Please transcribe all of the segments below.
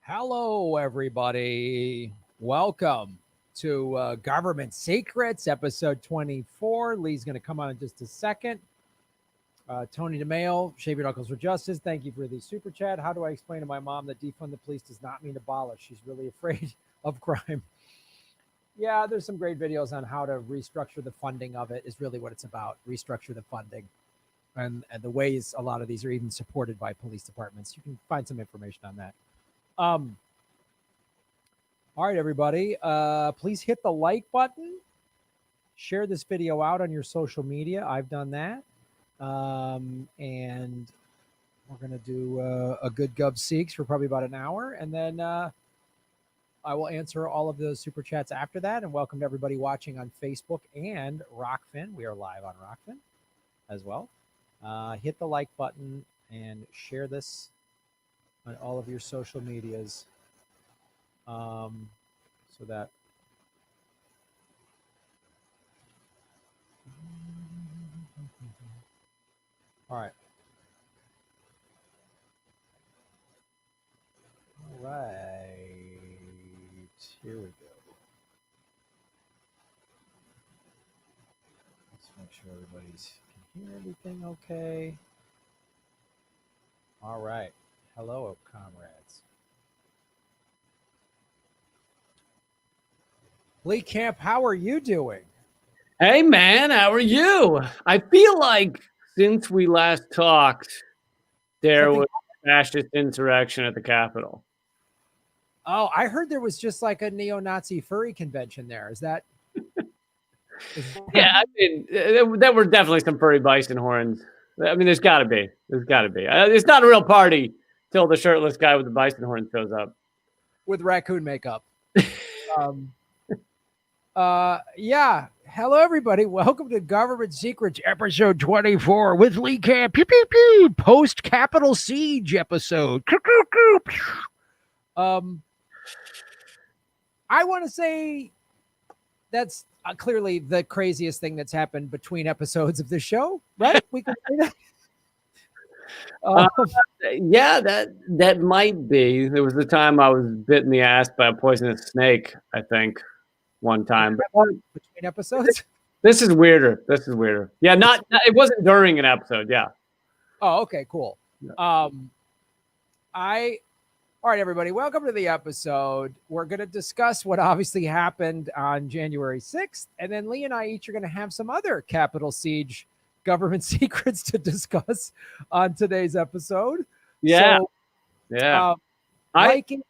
Hello, everybody. Welcome to Government Secrets, episode 24. Lee's going to come on in just a second. Tony DeMail, Shave Your Knuckles for Justice. Thank you for the super chat. How do I explain to my mom that defund the police does not mean abolish? She's really afraid of crime. Yeah, there's some great videos on how to restructure the funding of it is really what it's about. Restructure the funding. And the ways a lot of these are even supported by police departments. You can find some information on that. All right, everybody, please hit the like button. Share this video out on your social media. I've done that. And we're going to do a good Gov Seeks for probably about an hour. And then I will answer all of those super chats after that. And welcome to everybody watching on Facebook and Rockfin. We are live on Rockfin as well. Hit the like button and share this on all of your social medias, so that all right. Here we go. Let's make sure everybody's can hear everything okay. All right. Hello, comrades. Lee Camp, how are you doing? Hey, man, how are you? I feel like since we last talked, there was a fascist insurrection at the Capitol. Oh, I heard there was just like a neo-Nazi furry convention there. Is that? Yeah, I mean, there were definitely some furry bison horns. I mean, there's got to be. There's got to be. It's not a real party till the shirtless guy with the bison horn shows up with raccoon makeup. Yeah. Hello, everybody. Welcome to Government Secrets, episode 24 with Lee Camp. Pew, pew, pew. Post Capitol Siege episode. I want to say that's clearly the craziest thing that's happened between episodes of the show, right? We can say that. Yeah, that might be. There was the time I was bit in the ass by a poisonous snake, I think, one time. Between episodes? This is weirder. Yeah, not it wasn't during an episode, yeah. Oh, okay, cool. Yeah. All right, everybody, welcome to the episode. We're going to discuss what obviously happened on January 6th, and then Lee and I each are going to have some other Capitol Siege government secrets to discuss on today's episode. Yeah. So, yeah. Like it,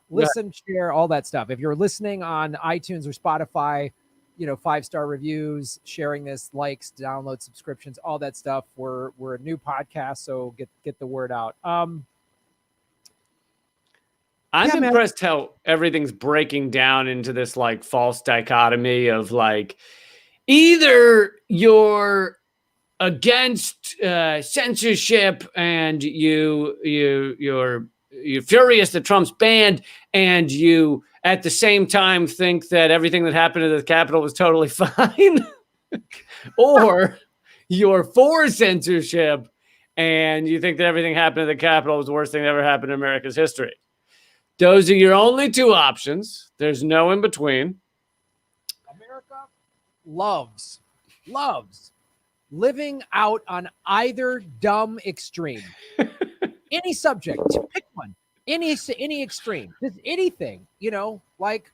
listen, share, all that stuff. If you're listening on iTunes or Spotify, 5-star reviews, sharing this, likes, download, subscriptions, all that stuff. We're a new podcast, so get the word out. I'm impressed how everything's breaking down into this like false dichotomy of like either you're against censorship and you're furious that Trump's banned, and you at the same time think that everything that happened at the Capitol was totally fine, or you're for censorship and you think that everything happened at the Capitol was the worst thing that ever happened in America's history. Those are your only two options. There's no in between. America loves living out on either dumb extreme. Any subject, pick one. Any extreme. Just anything, like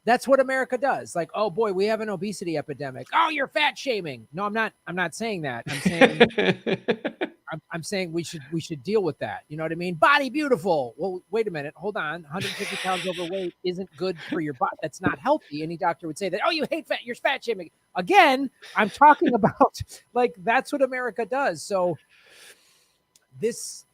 that's what America does. Like, oh boy, we have an obesity epidemic. Oh, you're fat shaming. No, I'm not saying that. I'm saying I'm saying we should deal with that. You know what I mean? Body beautiful. Well, wait a minute. Hold on. 150 pounds overweight isn't good for your body. That's not healthy. Any doctor would say that. Oh, you hate fat. You're fat shaming. Again, I'm talking about like that's what America does. So this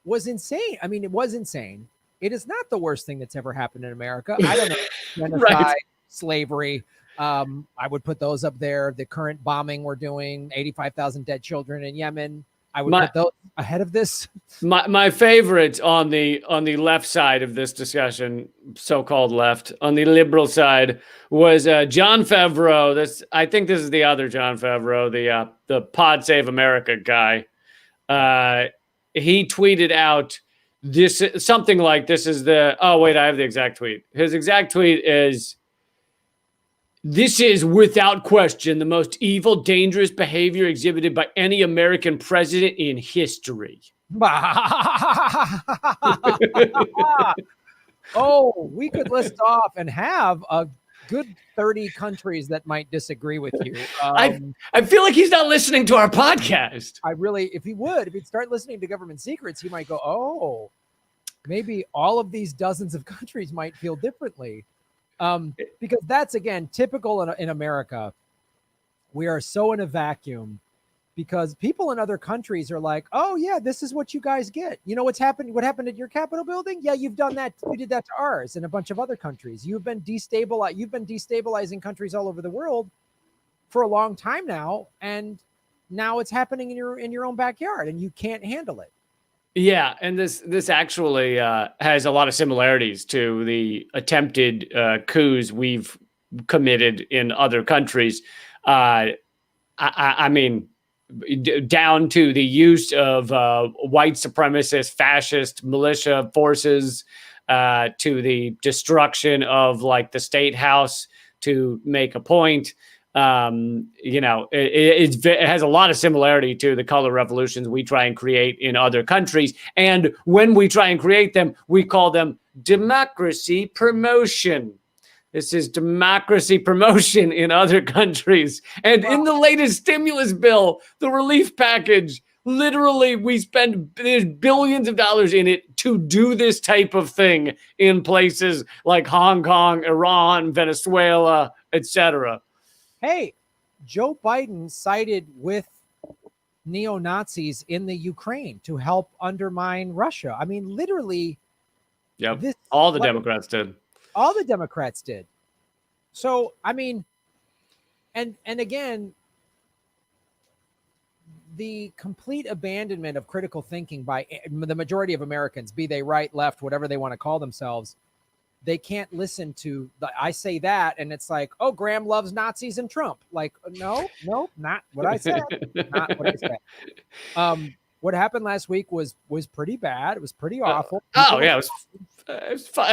was insane. I mean, it was insane. It is not the worst thing that's ever happened in America. I don't know. Genocide, right. Slavery. I would put those up there. The current bombing we're doing, 85,000 dead children in Yemen. I would put those ahead of this. My favorite on the left side of this discussion, so-called left, on the liberal side, was John Favreau. I think this is the other John Favreau, the Pod Save America guy. He tweeted out this something like this is the, oh wait, I have the exact tweet. His exact tweet is, "This is without question the most evil, dangerous behavior exhibited by any American president in history." Oh, we could list off and have a good 30 countries that might disagree with you. I feel like he's not listening to our podcast. I really, if he'd start listening to government secrets, he might go, oh, maybe all of these dozens of countries might feel differently. Because that's, again, typical in America. We are so in a vacuum because people in other countries are like, oh yeah, this is what you guys get. You know what's happened? What happened at your Capitol building? Yeah, you've done that. You did that to ours and a bunch of other countries. You've been destabilizing countries all over the world for a long time now, and now it's happening in your own backyard, and you can't handle it. Yeah, and this actually has a lot of similarities to the attempted coups we've committed in other countries. I mean, down to the use of white supremacist, fascist militia forces, to the destruction of like the state house to make a point. It has a lot of similarity to the color revolutions we try and create in other countries. And when we try and create them, we call them democracy promotion. This is democracy promotion in other countries. And in the latest stimulus bill, the relief package, literally we spend billions of dollars in it to do this type of thing in places like Hong Kong, Iran, Venezuela, etc. Hey, Joe Biden sided with neo-Nazis in the Ukraine to help undermine Russia. I mean, literally. Yep. All the Democrats did. All the Democrats did. So, I mean, and again, the complete abandonment of critical thinking by the majority of Americans, be they right, left, whatever they want to call themselves, they can't listen to I say that, and it's like, oh, Graham loves Nazis and Trump. Like, no, not what I said. Not what I said. What happened last week was pretty bad. It was pretty awful. It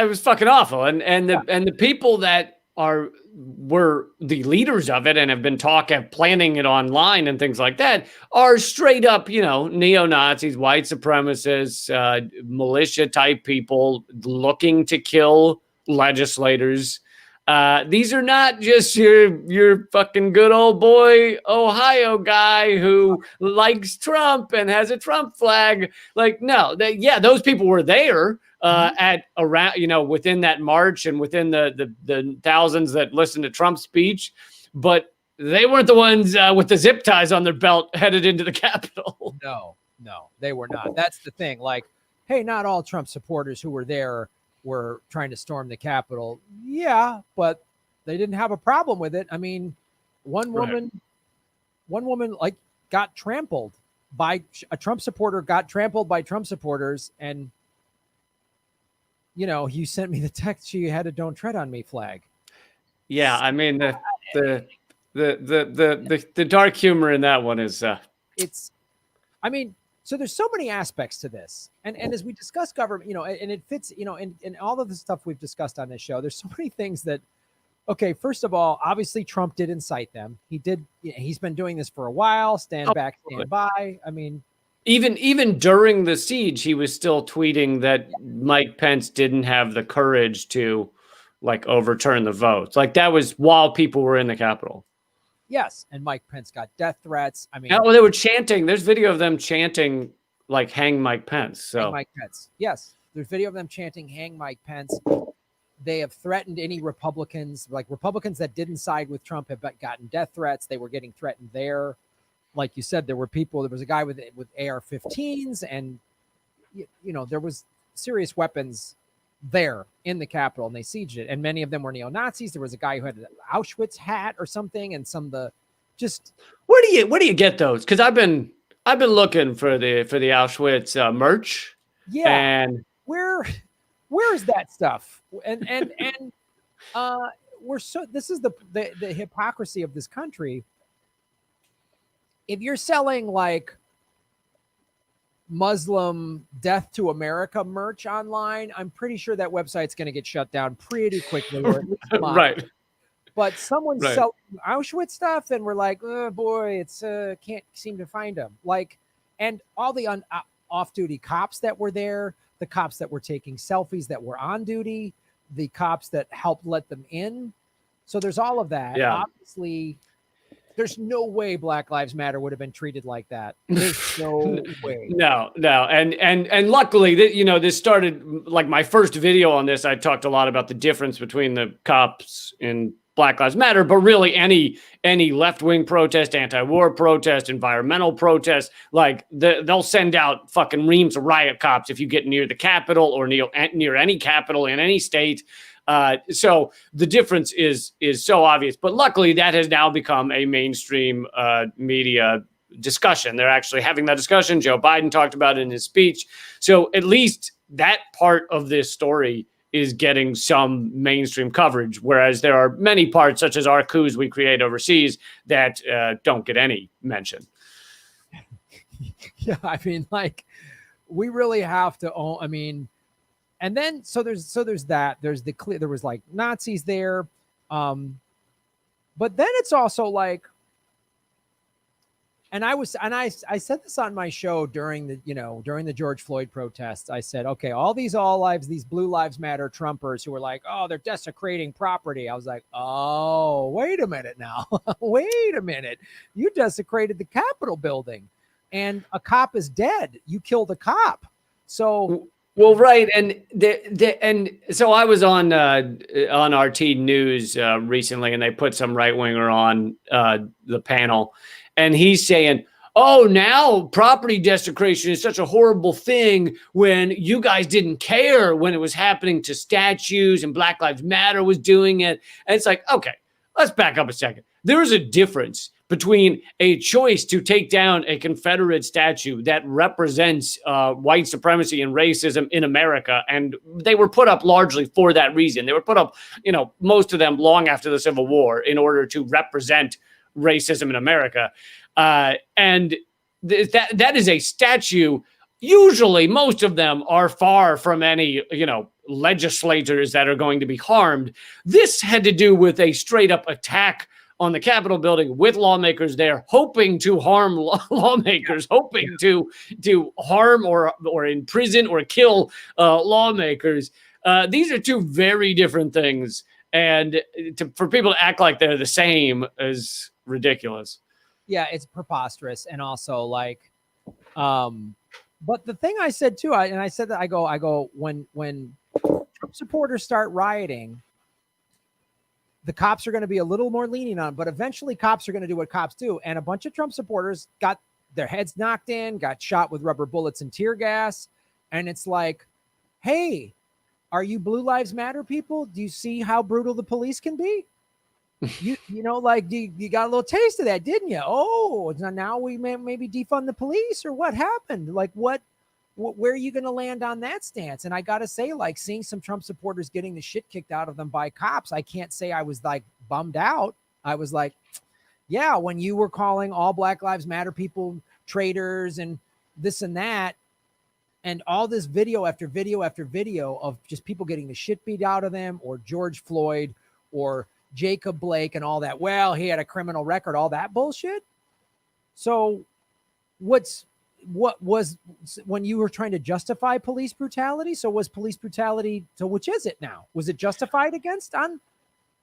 was fucking awful. And the people that were the leaders of it and have been planning it online and things like that are straight up, neo-Nazis, white supremacists, militia type people looking to kill legislators. These are not just your fucking good old boy Ohio guy who likes Trump and has a Trump flag. Like, no, those people were there at around, within that march and within the thousands that listened to Trump's speech, but they weren't the ones with the zip ties on their belt headed into the Capitol. No, they were not. That's the thing. Like, hey, not all Trump supporters who were there were trying to storm the Capitol. Yeah, but they didn't have a problem with it. I mean, one woman like got trampled by a Trump supporter, got trampled by Trump supporters, and you sent me the text. She had a "Don't tread on me" flag. Yeah, I mean the dark humor in that one is So there's so many aspects to this. And as we discuss government, and it fits, in all of the stuff we've discussed on this show, there's so many things that, okay, first of all, obviously Trump did incite them. He's been doing this for a while. Stand back, stand by. I mean, even during the siege, he was still tweeting that Mike Pence didn't have the courage to overturn the votes. Like, that was while people were in the Capitol. Yes, and Mike Pence got death threats. I mean, they were chanting. There's video of them chanting, like, "Hang Mike Pence." So hang Mike Pence. Yes, there's video of them chanting "Hang Mike Pence." They have threatened any Republicans, like Republicans that didn't side with Trump, have gotten death threats. They were getting threatened there. Like you said, there was a guy with AR-15s, and there was serious weapons there in the Capitol, and they sieged it, and many of them were neo-Nazis. There was a guy who had an Auschwitz hat or something, and some of the where do you get those? Because I've been looking for the Auschwitz merch. Yeah, and where is that stuff? And this is the hypocrisy of this country. If you're selling like Muslim Death to America merch online, I'm pretty sure that website's going to get shut down pretty quickly, or at least mine. Right. But someone's Right. selling Auschwitz stuff, and we're like, oh boy, it's can't seem to find them. Like, and all the off-duty cops that were there, the cops that were taking selfies that were on duty, the cops that helped let them in. So there's all of that. Yeah. Obviously, there's no way Black Lives Matter would have been treated like that. There's no way. No. And luckily that, you know, this started like my first video on this. I talked a lot about the difference between the cops and Black Lives Matter, but really any left-wing protest, anti-war protest, environmental protest, like they'll send out fucking reams of riot cops if you get near the Capitol or near any Capitol in any state. So the difference is so obvious, but luckily that has now become a mainstream media discussion. They're actually having that discussion. Joe Biden talked about it in his speech. So at least that part of this story is getting some mainstream coverage, whereas there are many parts, such as our coups we create overseas, that don't get any mention. Yeah, I mean, like, we really have to own. I mean, and then so there's that. There's the clear. There was like Nazis there, but then it's also like, and I said this on my show during the George Floyd protests. I said, okay, these Blue Lives Matter Trumpers who were like, oh, they're desecrating property. I was like, oh, wait a minute now. Wait a minute. You desecrated the Capitol building and a cop is dead. You killed a cop. So, well, right. And so I was on RT News recently, and they put some right winger on the panel. And he's saying, oh, now property desecration is such a horrible thing when you guys didn't care when it was happening to statues and Black Lives Matter was doing it. And it's like, okay, let's back up a second. There is a difference between a choice to take down a Confederate statue that represents white supremacy and racism in America. And they were put up largely for that reason. They were put up, most of them long after the Civil War in order to represent racism in America. And that is a statue. Usually most of them are far from any, legislators that are going to be harmed. This had to do with a straight up attack on the Capitol building with lawmakers there, hoping to harm lawmakers, hoping to harm or imprison or kill lawmakers. These are two very different things. And for people to act like they're the same is ridiculous. Yeah, it's preposterous. And also like, but the thing I said too, I said that I go, when Trump supporters start rioting, the cops are going to be a little more lenient on, but eventually cops are going to do what cops do. And a bunch of Trump supporters got their heads knocked in, got shot with rubber bullets and tear gas. And it's like, hey, are you Blue Lives Matter people? Do you see how brutal the police can be? You got a little taste of that, didn't you? Oh, now we maybe defund the police, or what happened? Like where are you going to land on that stance? And I got to say, like, seeing some Trump supporters getting the shit kicked out of them by cops, I can't say I was like bummed out. I was like, yeah, when you were calling all Black Lives Matter people traitors and this and that, and all this video after video after video of just people getting the shit beat out of them, or George Floyd or Jacob Blake and all that. Well, he had a criminal record, all that bullshit. So what was when you were trying to justify police brutality? So was police brutality, so which is it now? Was it justified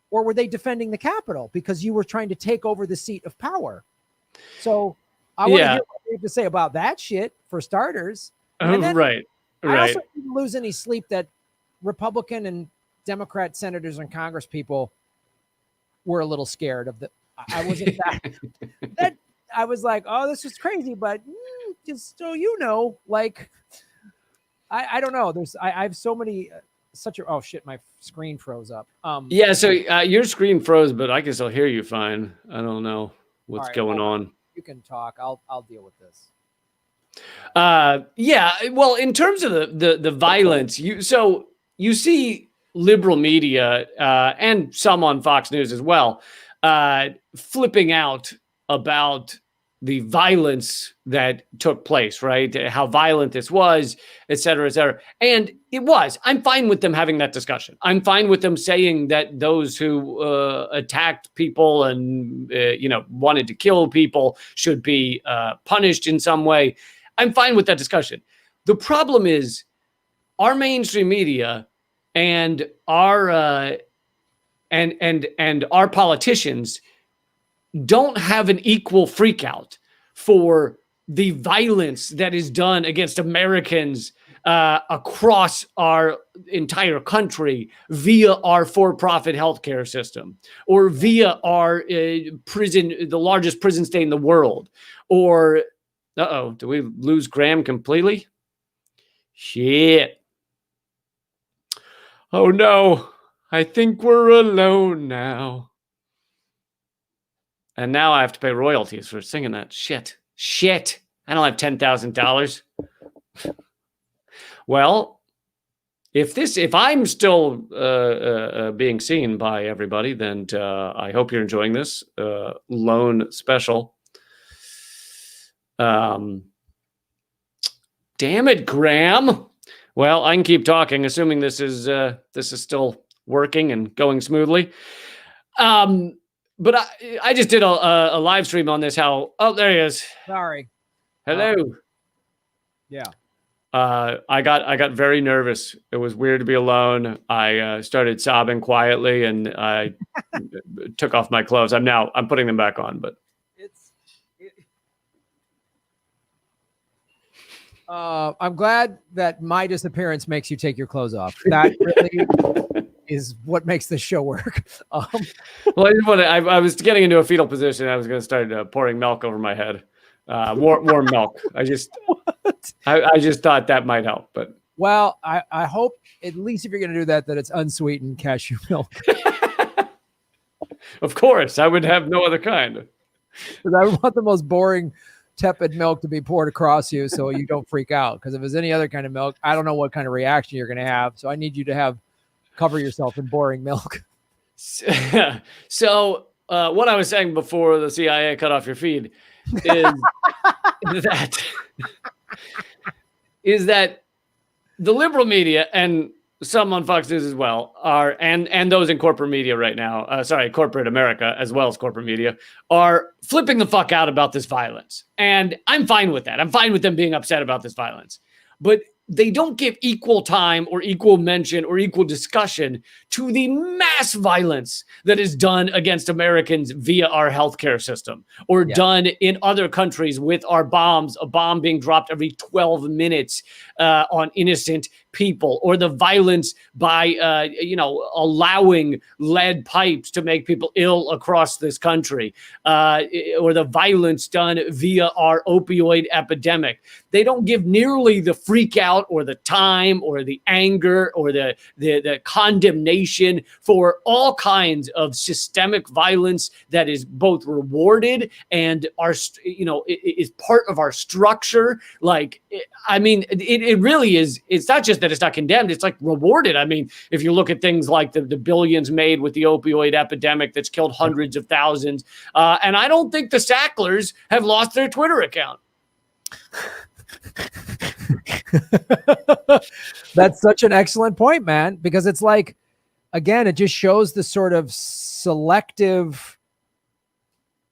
or were they defending the Capitol because you were trying to take over the seat of power? So I want to hear what you have to say about that shit for starters. Right. I also didn't lose any sleep that Republican and Democrat senators and Congress people were a little scared of I wasn't that I was like, oh, this is crazy, but just so you know, like, I don't know. I have so many, oh shit, my screen froze up. Yeah, so your screen froze, but I can still hear you fine. I don't know what's going on. You can talk. I'll deal with this. Yeah, well, in terms of the violence, you see liberal media and some on Fox News as well, flipping out about the violence that took place, right? How violent this was, et cetera, et cetera. And it was. I'm fine with them having that discussion. I'm fine with them saying that those who attacked people and, wanted to kill people should be punished in some way. I'm fine with that discussion. The problem is our mainstream media and our and our politicians don't have an equal freakout for the violence that is done against Americans across our entire country via our for-profit healthcare system, or via our prison, the largest prison state in the world, or do we lose Graham completely? Shit. Oh no, I think we're alone now. And now I have to pay royalties for singing that. Shit. I don't have $10,000. Well, if I'm still being seen by everybody, then I hope you're enjoying this loan special. Damn it, Graham. Well, I can keep talking, assuming this is still working and going smoothly. But I just did a live stream on this. There he is. Sorry. Hello. Yeah. I got very nervous. It was weird to be alone. I started sobbing quietly, and I took off my clothes. I'm putting them back on, but I'm glad that my disappearance makes you take your clothes off. That really is what makes this show work. Well, I was getting into a fetal position. I was going to start pouring milk over my head, warm milk. I just thought that might help. But well, I hope at least if you're going to do that it's unsweetened cashew milk. Of course, I would have no other kind. Because I want the most boring, tepid milk to be poured across you so you don't freak out. Because if it's any other kind of milk, I don't know what kind of reaction you're going to have. So I need you to cover yourself in boring milk. So what I was saying before the CIA cut off your feed is that the liberal media and some on Fox News as well are, and those in corporate media right now, corporate America as well as corporate media, are flipping the fuck out about this violence. And I'm fine with that. I'm fine with them being upset about this violence. But they don't give equal time or equal mention or equal discussion to the mass violence that is done against Americans via our healthcare system, or done in other countries with our bombs, a bomb being dropped every 12 minutes on innocent people, or the violence by, allowing lead pipes to make people ill across this country, or the violence done via our opioid epidemic. They don't give nearly the freak out or the time or the anger or the condemnation for all kinds of systemic violence that is both rewarded and is part of our structure. It really is. It's not just that it's not condemned, it's like rewarded. I mean, if you look at things like the billions made with the opioid epidemic that's killed hundreds of thousands, and I don't think the Sacklers have lost their Twitter account. That's such an excellent point, man, because it's like, again, it just shows the sort of selective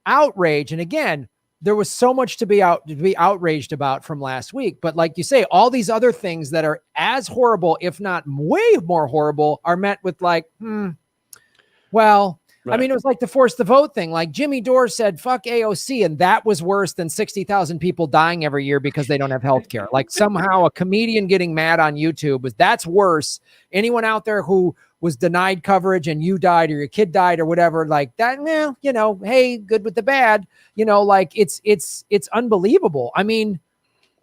outrage. And again, there was so much to be outraged about from last week. But like you say, all these other things that are as horrible, if not way more horrible, are met with like, well, right. I mean, it was like the force the vote thing. Like Jimmy Dore said, fuck AOC. And that was worse than 60,000 people dying every year because they don't have health care. Like somehow a comedian getting mad on YouTube, that's worse. Anyone out there who was denied coverage and you died or your kid died or whatever, like that, hey, good with the bad, it's unbelievable. I mean,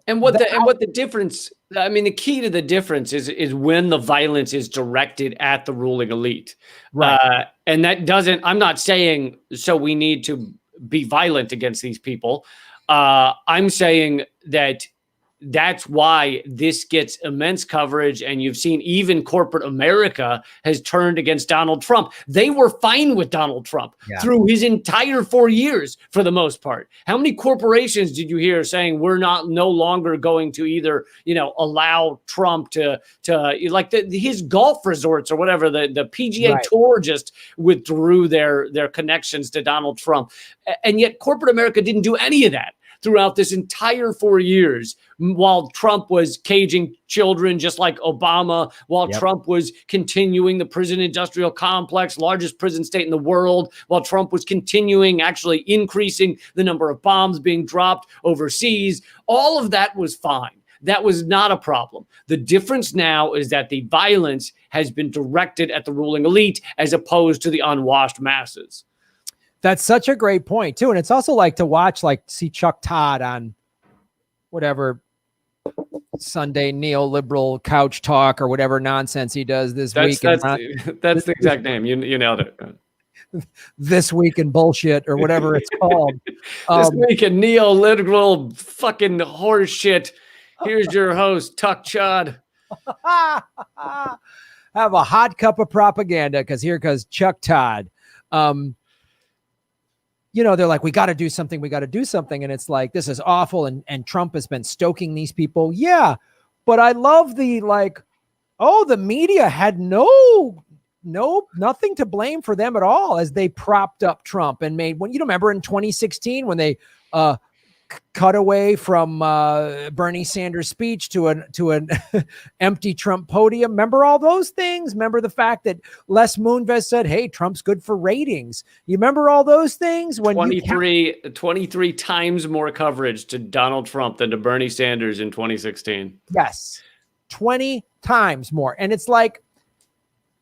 the difference, I mean, the key to the difference is when the violence is directed at the ruling elite. Right. And that doesn't, I'm not saying, so we need to be violent against these people. I'm saying that that's why this gets immense coverage. And you've seen even corporate America has turned against Donald Trump. They were fine with Donald Trump through his entire 4 years for the most part. How many corporations did you hear saying we're no longer going to either, allow Trump to like his golf resorts or whatever, the PGA Tour just withdrew their connections to Donald Trump. And yet corporate America didn't do any of that throughout this entire 4 years, while Trump was caging children just like Obama, while Trump was continuing the prison industrial complex, largest prison state in the world, while Trump was continuing actually increasing the number of bombs being dropped overseas. All of that was fine. That was not a problem. The difference now is that the violence has been directed at the ruling elite as opposed to the unwashed masses. That's such a great point too. And it's also like to watch, see Chuck Todd on whatever Sunday neoliberal couch talk or whatever nonsense he does this week. That's the exact name. You nailed it. This Week in Bullshit or whatever it's called. This Week in Neoliberal fucking horse shit. Here's your host, Tuck Chad. Have a hot cup of propaganda because here goes Chuck Todd. They're like, we got to do something. And it's like, this is awful. And Trump has been stoking these people. Yeah. But I love the the media had nothing to blame for them at all as they propped up Trump and made, when you remember in 2016 when they cut away from Bernie Sanders' speech to an empty Trump podium. Remember all those things? Remember the fact that Les Moonves said, hey, Trump's good for ratings. You remember all those things? When 23 times more coverage to Donald Trump than to Bernie Sanders in 2016. Yes, 20 times more. And it's like,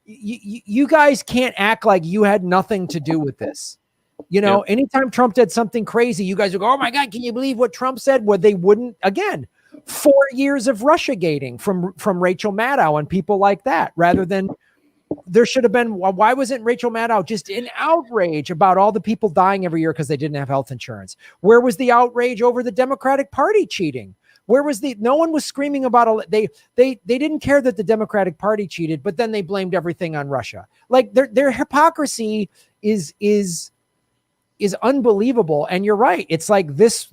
you guys can't act like you had nothing to do with this. Anytime Trump did something crazy, you guys would go, oh my God, can you believe what Trump said? Well, they wouldn't. Again, 4 years of Russiagating from Rachel Maddow and people like that, rather than there should have been. Why wasn't Rachel Maddow just in outrage about all the people dying every year because they didn't have health insurance? Where was the outrage over the Democratic Party cheating? Where was no one was screaming about they didn't care that the Democratic Party cheated, but then they blamed everything on Russia. Like their hypocrisy is unbelievable. And you're right. It's like this.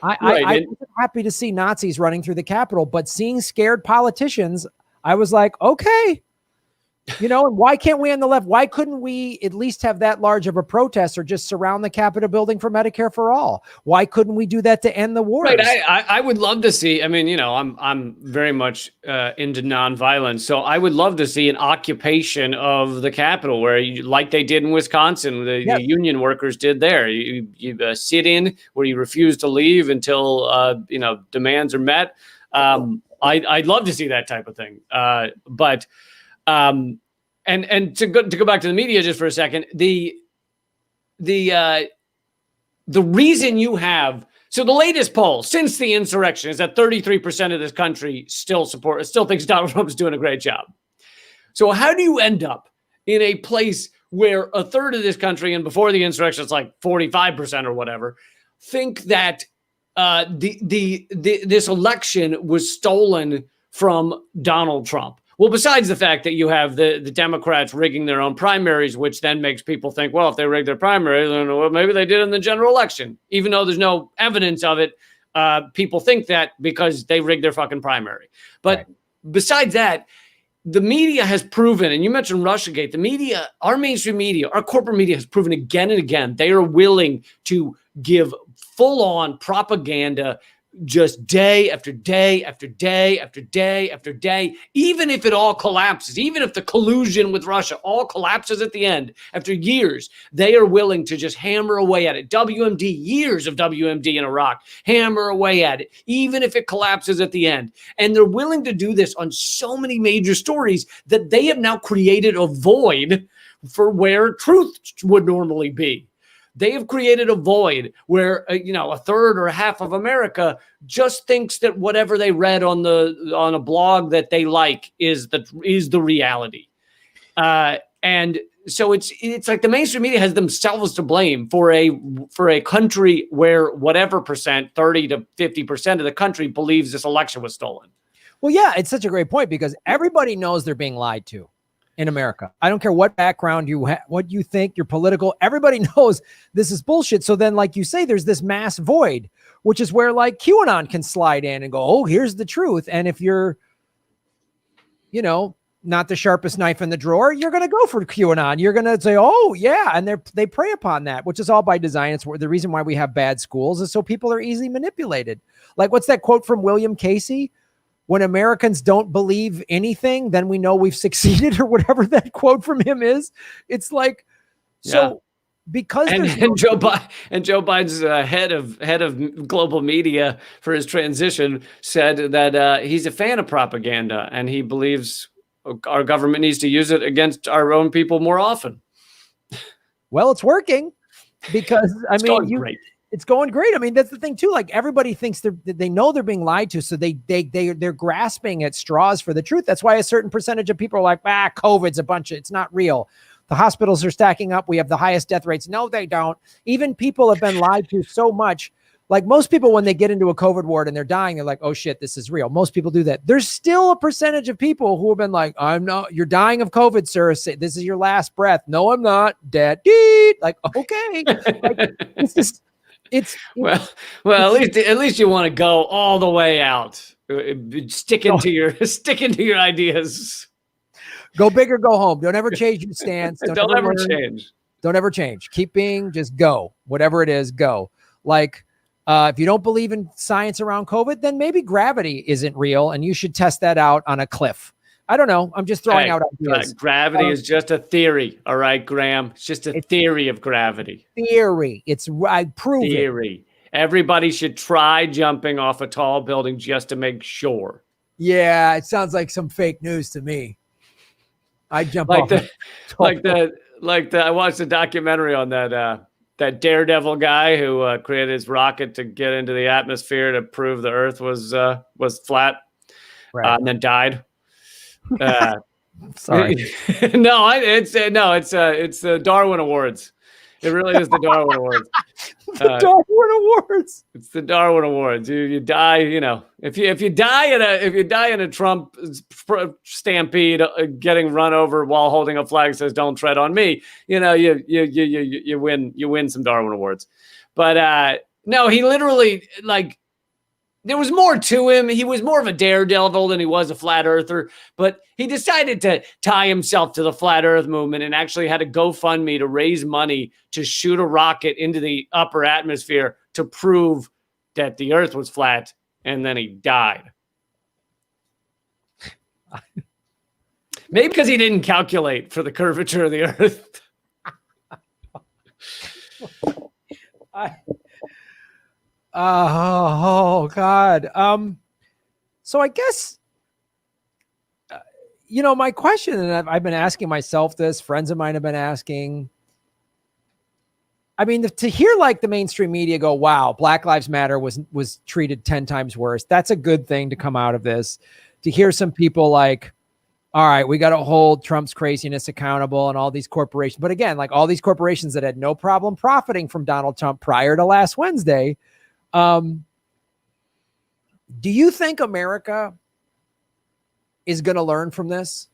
I wasn't happy to see Nazis running through the Capitol, but seeing scared politicians, I was like, okay, and why can't we on the left? Why couldn't we at least have that large of a protest or just surround the Capitol building for Medicare for all? Why couldn't we do that to end the wars? Right. I would love to see, I'm very much into nonviolence. So I would love to see an occupation of the Capitol where like they did in Wisconsin, the union workers did there. You sit in where you refuse to leave until, demands are met. I'd love to see that type of thing. And to go back to the media just for a second, the reason you have, so the latest poll since the insurrection is that 33% of this country still thinks Donald Trump is doing a great job. So how do you end up in a place where a third of this country, and before the insurrection, it's like 45% or whatever, think that this election was stolen from Donald Trump? Well, besides the fact that you have the Democrats rigging their own primaries, which then makes people think, well, if they rigged their primaries, then well, maybe they did in the general election. Even though there's no evidence of it, people think that because they rigged their fucking primary. But besides that, the media has proven, and you mentioned Russiagate, the media, our mainstream media, our corporate media has proven again and again, they are willing to give full-on propaganda just day after day after day after day after day, even if it all collapses, even if the collusion with Russia all collapses at the end, after years, they are willing to just hammer away at it. WMD, years of WMD in Iraq, hammer away at it, even if it collapses at the end. And they're willing to do this on so many major stories that they have now created a void for where truth would normally be. They have created a void where, a third or half of America just thinks that whatever they read on a blog that they like is the reality. And So it's like the mainstream media has themselves to blame for a country where whatever percent, 30 to 50% of the country believes this election was stolen. Well, yeah, it's such a great point because everybody knows they're being lied to in America. I don't care what background you have, what you think, your political, everybody knows this is bullshit. So then, like you say, there's this mass void, which is where like QAnon can slide in and go, oh, here's the truth. And if you're, not the sharpest knife in the drawer, you're going to go for QAnon. You're going to say, oh yeah. And they prey upon that, which is all by design. It's the reason why we have bad schools is so people are easily manipulated. Like what's that quote from William Casey? When Americans don't believe anything, then we know we've succeeded, or whatever that quote from him is. It's like, so because Joe Biden's head of global media for his transition said that he's a fan of propaganda and he believes our government needs to use it against our own people more often. Well, it's working because great. It's going great. I mean, that's the thing too. Like everybody thinks they know they're being lied to. So they're grasping at straws for the truth. That's why a certain percentage of people are like, COVID's it's not real. The hospitals are stacking up. We have the highest death rates. No, they don't. Even people have been lied to so much. Like most people, when they get into a COVID ward and they're dying, they're like, oh shit, this is real. Most people do that. There's still a percentage of people who have been like, you're dying of COVID, sir. This is your last breath. No, I'm not dead. Like, okay. Like, well, at least you want to go all the way out. Sticking to your ideas. Go big or go home. Don't ever change your stance. Don't ever change. Don't ever change. Keep being, just go. Whatever it is, go. Like, if you don't believe in science around COVID, then maybe gravity isn't real and you should test that out on a cliff. I don't know. I'm just throwing out ideas. Gravity is just a theory. All right, Graham. It's just a theory of gravity. Theory. I prove theory. Everybody should try jumping off a tall building just to make sure. Yeah, it sounds like some fake news to me. I jump off. I watched a documentary on that daredevil guy who created his rocket to get into the atmosphere to prove the Earth was flat, right. And then died. Sorry. It's the Darwin Awards. It really is the Darwin Awards. Darwin Awards. It's the Darwin Awards. You die. If you die in a Trump stampede, getting run over while holding a flag that says "Don't tread on me," you win some Darwin Awards. But no, he literally there was more to him. He was more of a daredevil than he was a flat earther, but he decided to tie himself to the flat earth movement and actually had a GoFundMe to raise money to shoot a rocket into the upper atmosphere to prove that the earth was flat. And then he died. Maybe because he didn't calculate for the curvature of the earth. Oh God. So I guess, my question, and I've been asking myself this, friends of mine have been asking, I mean, to hear like the mainstream media go, wow, Black Lives Matter was treated 10 times worse. That's a good thing to come out of this. To hear some people like, all right, we got to hold Trump's craziness accountable and all these corporations. But again, like all these corporations that had no problem profiting from Donald Trump prior to last Wednesday. Do you think America is going to learn from this?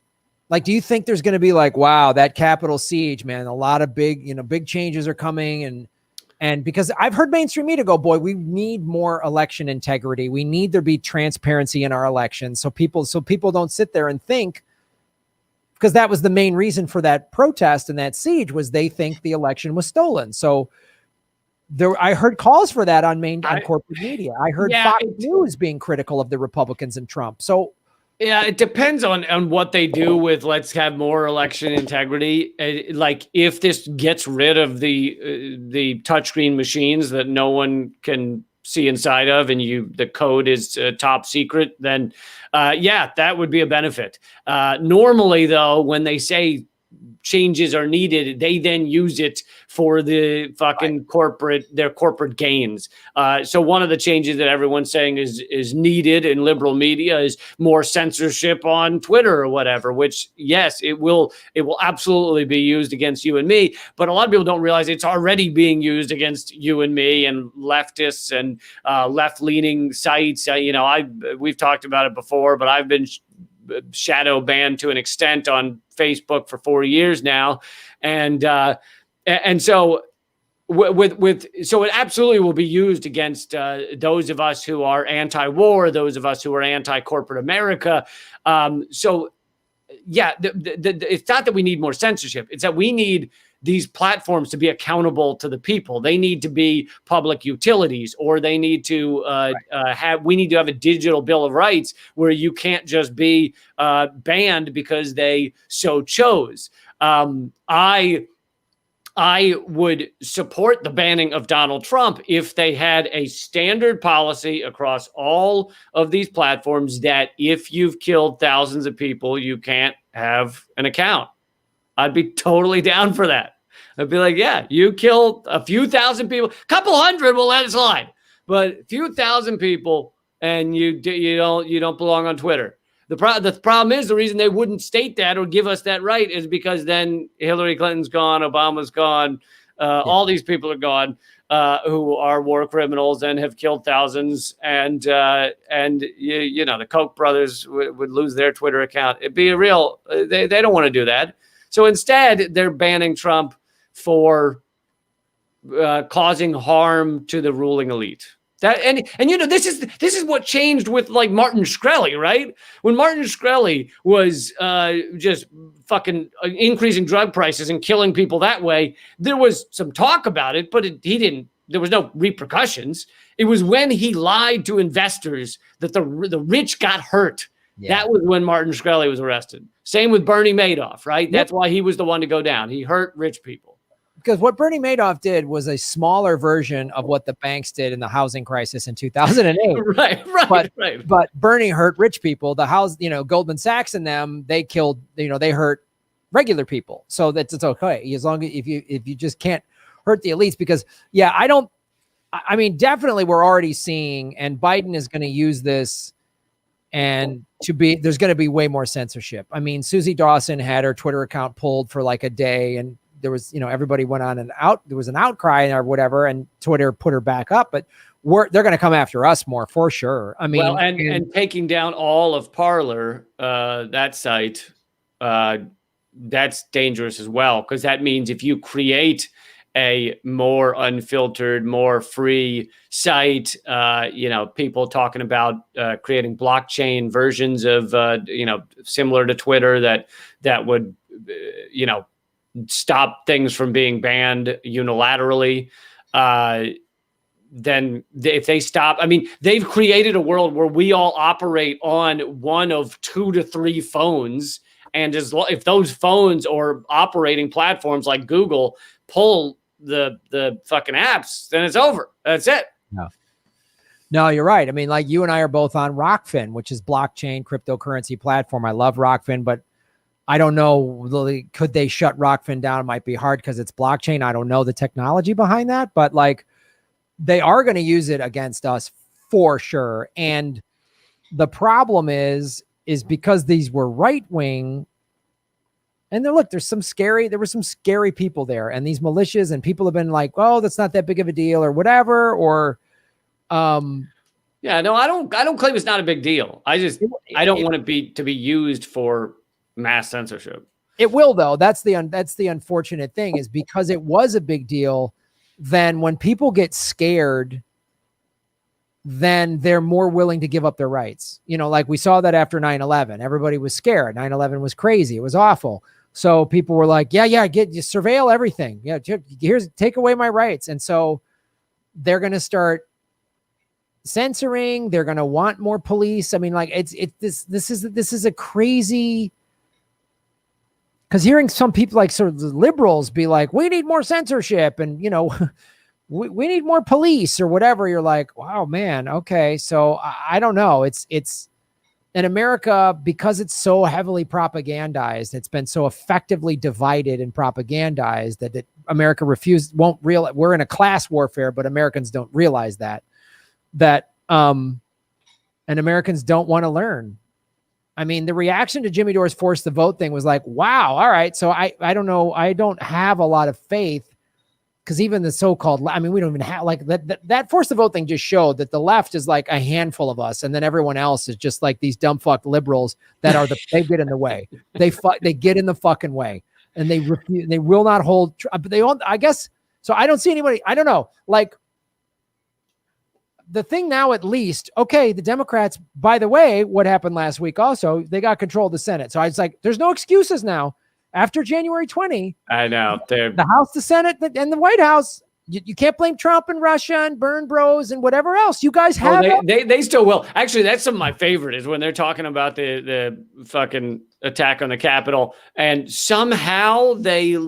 Like, do you think there's going to be like, wow, that Capitol siege, man, a lot of big changes are coming. And because I've heard mainstream media go, boy, we need more election integrity. We need there be transparency in our elections. So people don't sit there and think, because that was the main reason for that protest and that siege was they think the election was stolen. So I heard calls for that on corporate media. I heard Fox News being critical of the Republicans and Trump. So yeah, it depends on what they do with let's have more election integrity. Like if this gets rid of the touchscreen machines that no one can see inside of, and the code is top secret, then that would be a benefit. Normally, though, when they say changes are needed, they then use it for the fucking their corporate gains. So one of the changes that everyone's saying is needed in liberal media is more censorship on Twitter or whatever, which yes, it will absolutely be used against you and me. But a lot of people don't realize it's already being used against you and me and leftists and left-leaning sites. We've talked about it before, but I've been shadow banned to an extent on Facebook for 4 years now, and so so it absolutely will be used against those of us who are anti-war, those of us who are anti-corporate America. So yeah, it's not that we need more censorship; it's that we need these platforms to be accountable to the people. They need to be public utilities, or they need to we need to have a digital bill of rights where you can't just be banned because they so chose. I would support the banning of Donald Trump if they had a standard policy across all of these platforms that if you've killed thousands of people, you can't have an account. I'd be totally down for that. I'd be like, yeah, you killed a few thousand people, a couple hundred, we'll let it slide, but a few thousand people, and you don't belong on Twitter. The problem is the reason they wouldn't state that or give us that right is because then Hillary Clinton's gone, Obama's gone, all these people are gone who are war criminals and have killed thousands, and the Koch brothers would lose their Twitter account. It'd be a real. They don't want to do that. So instead, they're banning Trump for causing harm to the ruling elite. This is what changed with like Martin Shkreli, right? When Martin Shkreli was just fucking increasing drug prices and killing people that way, there was some talk about it, but there was no repercussions. It was when he lied to investors that the rich got hurt. Yeah. That was when Martin Shkreli was arrested. Same with Bernie Madoff, right? Yep. That's why he was the one to go down. He hurt rich people. Because what Bernie Madoff did was a smaller version of what the banks did in the housing crisis in 2008. Right. But Bernie hurt rich people. The Goldman Sachs and them, they killed, they hurt regular people. So it's okay. As long as if you just can't hurt the elites, because definitely we're already seeing, and Biden is going to use this, and there's going to be way more censorship. I mean, Susie Dawson had her Twitter account pulled for like a day, and there was, everybody went on there was an outcry or whatever, and Twitter put her back up, but they're going to come after us more for sure. I mean, well, and taking down all of Parler, that site, that's dangerous as well, because that means if you create a more unfiltered, more free site, people talking about creating blockchain versions of, similar to Twitter that would, stop things from being banned unilaterally. Then if they stop, they've created a world where we all operate on one of 2 to 3 phones. And if those phones or operating platforms like Google pull the fucking apps, then it's over. That's it. No, you're right. I mean, like you and I are both on Rockfin, which is blockchain cryptocurrency platform. I love Rockfin, but I don't know, could they shut Rockfin down? It might be hard because it's blockchain. I don't know the technology behind that, but like they are going to use it against us for sure. And the problem is because these were right-wing, and there were some scary people there, and these militias, and people have been like, oh, that's not that big of a deal or whatever. Or, I don't claim it's not a big deal. I don't want it to be used for mass censorship. It will, though. That's the unfortunate thing, is because it was a big deal. Then when people get scared, then they're more willing to give up their rights. Like we saw that after 9/11, everybody was scared. 9/11 was crazy. It was awful. So people were like, you surveil everything. Yeah. Take away my rights. And so they're going to start censoring. They're going to want more police. I mean, like this is a crazy, because hearing some people like sort of the liberals be like, we need more censorship and, we need more police or whatever. You're like, wow, man. Okay. So I don't know. It's And America, because it's so heavily propagandized, it's been so effectively divided and propagandized that America won't realize we're in a class warfare, but Americans don't realize that and Americans don't want to learn. I mean, the reaction to Jimmy Dore's force the vote thing was like, wow, all right. So I don't know. I don't have a lot of faith because even the so-called, I mean, we don't even have like that force the vote thing just showed that the left is like a handful of us. And then everyone else is just like these dumb fuck liberals that are they get in the way. They get in the fucking way and they refuse, they will not hold, but they all, I guess. So I don't see anybody. I don't know. Like, the thing now, at least, okay, the Democrats, by the way, what happened last week also, they got control of the Senate. So I was like, there's no excuses now. After January 20, I know. The House, the Senate, and the White House, you can't blame Trump and Russia and Burn Bros and whatever else. You guys have they still will. Actually, that's some of my favorite is when they're talking about the fucking attack on the Capitol, and somehow they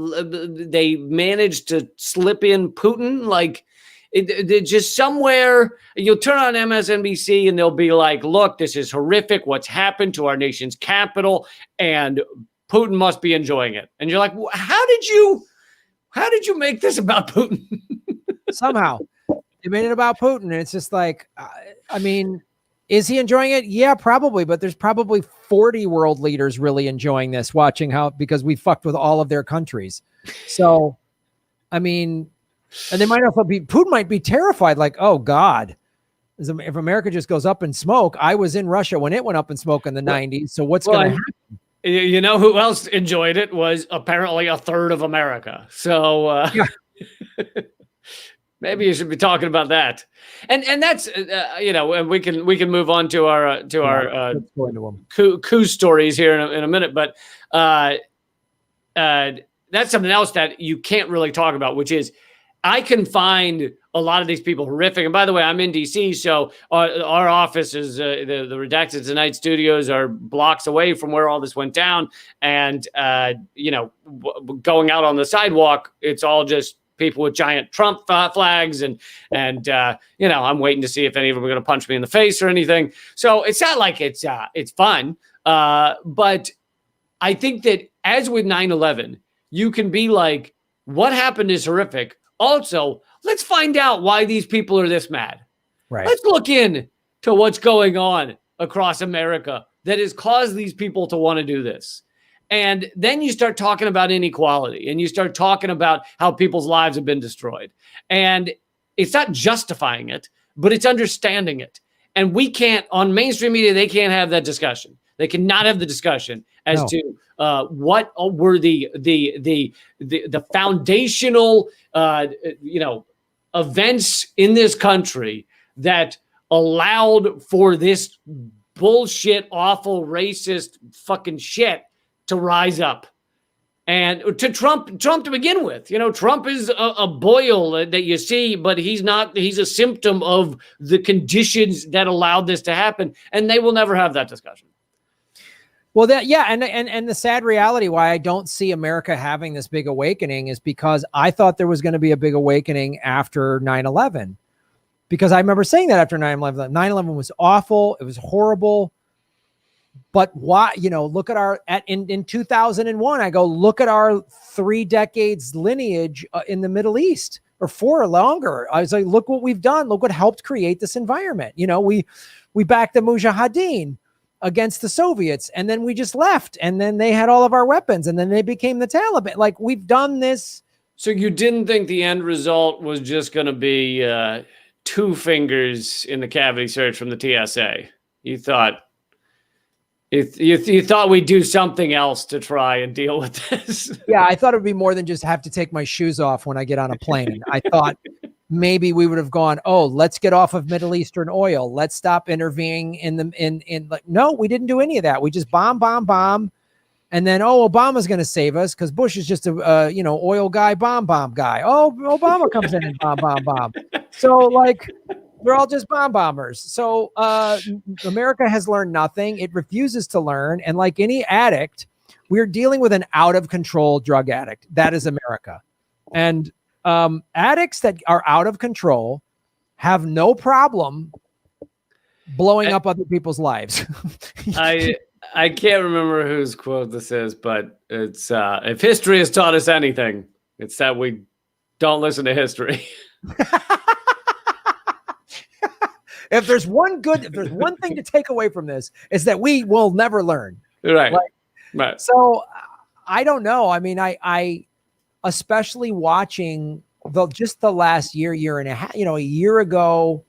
managed to slip in Putin, like, it just somewhere you'll turn on MSNBC and they'll be like, look, this is horrific. What's happened to our nation's capital, and Putin must be enjoying it. And you're like, how did you make this about Putin? Somehow they made it about Putin. And it's just like, I mean, is he enjoying it? Yeah, probably. But there's probably 40 world leaders really enjoying this, watching because we fucked with all of their countries. So, I mean, and they might also Putin might be terrified, like, oh God, if America just goes up in smoke. I was in Russia when it went up in smoke in the 90s. So what's going to happen? You know who else enjoyed it was apparently a third of America. So maybe you should be talking about that. And that's and we can move on to our coup stories here in a minute. But that's something else that you can't really talk about, which is, I can find a lot of these people horrific. And by the way, I'm in DC, so our office is the Redacted Tonight studios are blocks away from where all this went down. And going out on the sidewalk, it's all just people with giant Trump flags, and I'm waiting to see if any of them are going to punch me in the face or anything. So it's not like it's fun, but I think that as with 9/11, you can be like, what happened is horrific. Also, let's find out why these people are this mad. Right. Let's look in to what's going on across America that has caused these people to want to do this. And then you start talking about inequality, and you start talking about how people's lives have been destroyed. And it's not justifying it, but it's understanding it. And we can't, on mainstream media, they can't have that discussion. They cannot have the discussion as to what were the foundational events in this country that allowed for this bullshit, awful, racist fucking shit to rise up. And to Trump to begin with, Trump is a boil that you see, but he's a symptom of the conditions that allowed this to happen. And they will never have that discussion. Well, and the sad reality why I don't see America having this big awakening is because I thought there was going to be a big awakening after 9/11. Because I remember saying that after 9/11. 9/11 was awful. It was horrible. But why, look at in 2001, I go, look at our 3 decades lineage in the Middle East, or 4 or longer. I was like, look what we've done. Look what helped create this environment. We backed the Mujahideen against the Soviets, and then we just left, and then they had all of our weapons, and then they became the Taliban. Like, we've done this. So you didn't think the end result was just going to be 2 fingers in the cavity search from the TSA? You thought you thought we'd do something else to try and deal with this? Yeah, I thought it would be more than just have to take my shoes off when I get on a plane. I thought maybe we would have gone, oh, let's get off of Middle Eastern oil. Let's stop intervening in like, no, we didn't do any of that. We just bomb. And then, Obama's going to save us because Bush is just a, oil guy, bomb guy. Oh, Obama comes in and bomb. So like, we're all just bomb bombers. So America has learned nothing. It refuses to learn. And like any addict, we're dealing with an out of control drug addict. That is America. And addicts that are out of control have no problem blowing up other people's lives. I can't remember whose quote this is, but it's if history has taught us anything, it's that we don't listen to history. If there's one thing to take away from this, is that we will never learn. Right. Right. So I don't know. I mean, I especially watching the last year and a half, a year ago,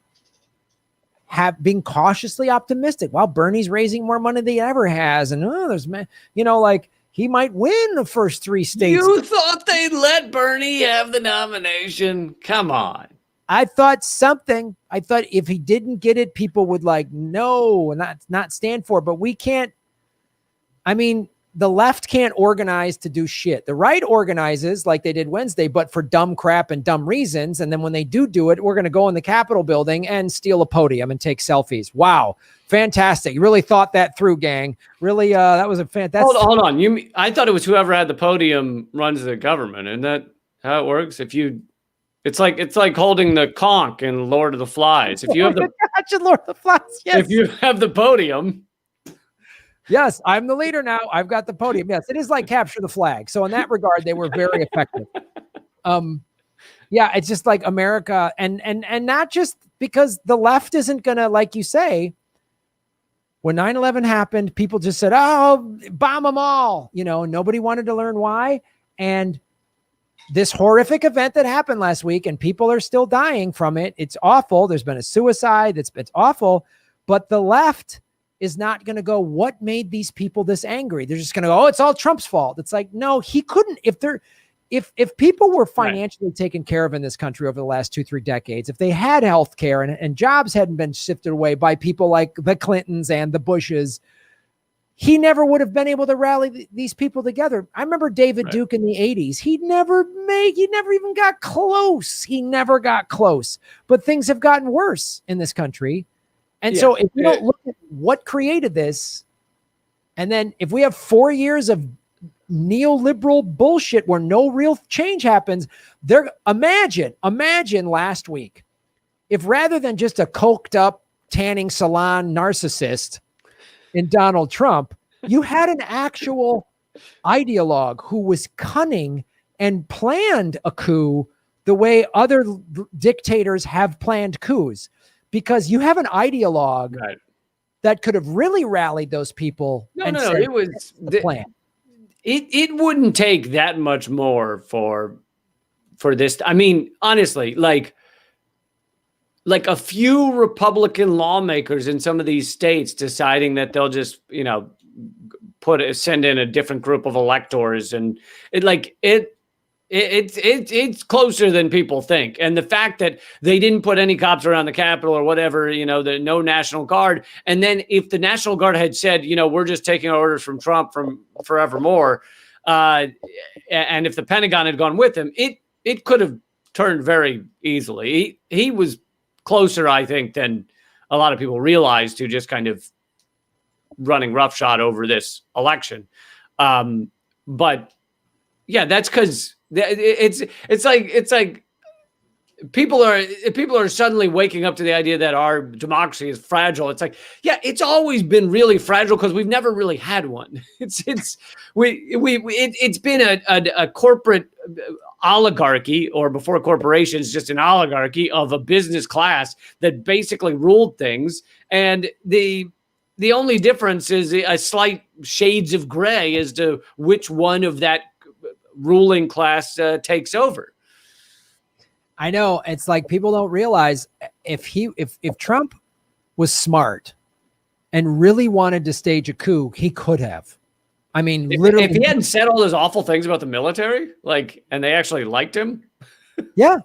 have been cautiously optimistic. Well, Bernie's raising more money than he ever has. And he might win the first 3 states. You thought they'd let Bernie have the nomination? Come on. I thought if he didn't get it, people would no, and not stand for it. But we can't. I mean, the left can't organize to do shit. The right organizes like they did Wednesday, but for dumb crap and dumb reasons. And then when they do it, we're going to go in the Capitol building and steal a podium and take selfies. Wow. Fantastic. You really thought that through, gang. Really, that was a fantastic. Hold on. I thought it was whoever had the podium runs the government. Isn't that how it works? It's like holding the conch in Lord of the Flies. If you have Lord of the Flies, yes. If you have the podium. Yes, I'm the leader now. I've got the podium. Yes, it is like capture the flag. So in that regard, they were very effective. Yeah, it's just like America, and not just because the left isn't gonna, like you say, when 9/11 happened, people just said, "Oh, bomb them all," nobody wanted to learn why. And this horrific event that happened last week, and people are still dying from it. It's awful. There's been a suicide. It's awful. But the left is not going to go, what made these people this angry? They're just going to go, oh, it's all Trump's fault. It's like, no, he couldn't. If people were financially taken care of in this country over the last 2-3 decades, if they had health care and jobs hadn't been shifted away by people like the Clintons and the Bushes, he never would have been able to rally these people together. I remember David Duke in the 80s. He never even got close. He never got close. But things have gotten worse in this country. And so if we don't look at what created this, and then if we have 4 years of neoliberal bullshit where no real change happens, imagine last week, if rather than just a coked up tanning salon narcissist in Donald Trump, you had an actual ideologue who was cunning and planned a coup the way other dictators have planned coups. Because you have an ideologue that could have really rallied those people. No, it was the plan. It wouldn't take that much more for this. I mean, honestly, like a few Republican lawmakers in some of these states deciding that they'll just, send in a different group of electors, and it's closer than people think. And the fact that they didn't put any cops around the Capitol or whatever, no National Guard. And then if the National Guard had said, we're just taking orders from Trump from forevermore, and if the Pentagon had gone with him, it could have turned very easily. He was closer, I think, than a lot of people realized to just kind of running roughshod over this election. But yeah, that's because it's like people are suddenly waking up to the idea that our democracy is fragile. It's like, yeah, it's always been really fragile because we've never really had one. It's been a corporate oligarchy, or before corporations, just an oligarchy of a business class that basically ruled things. And the only difference is a slight shades of gray as to which one of that ruling class takes over. I know, it's like people don't realize if Trump was smart and really wanted to stage a coup, he could have. I mean, literally, if he hadn't said all those awful things about the military, and they actually liked him. Yeah.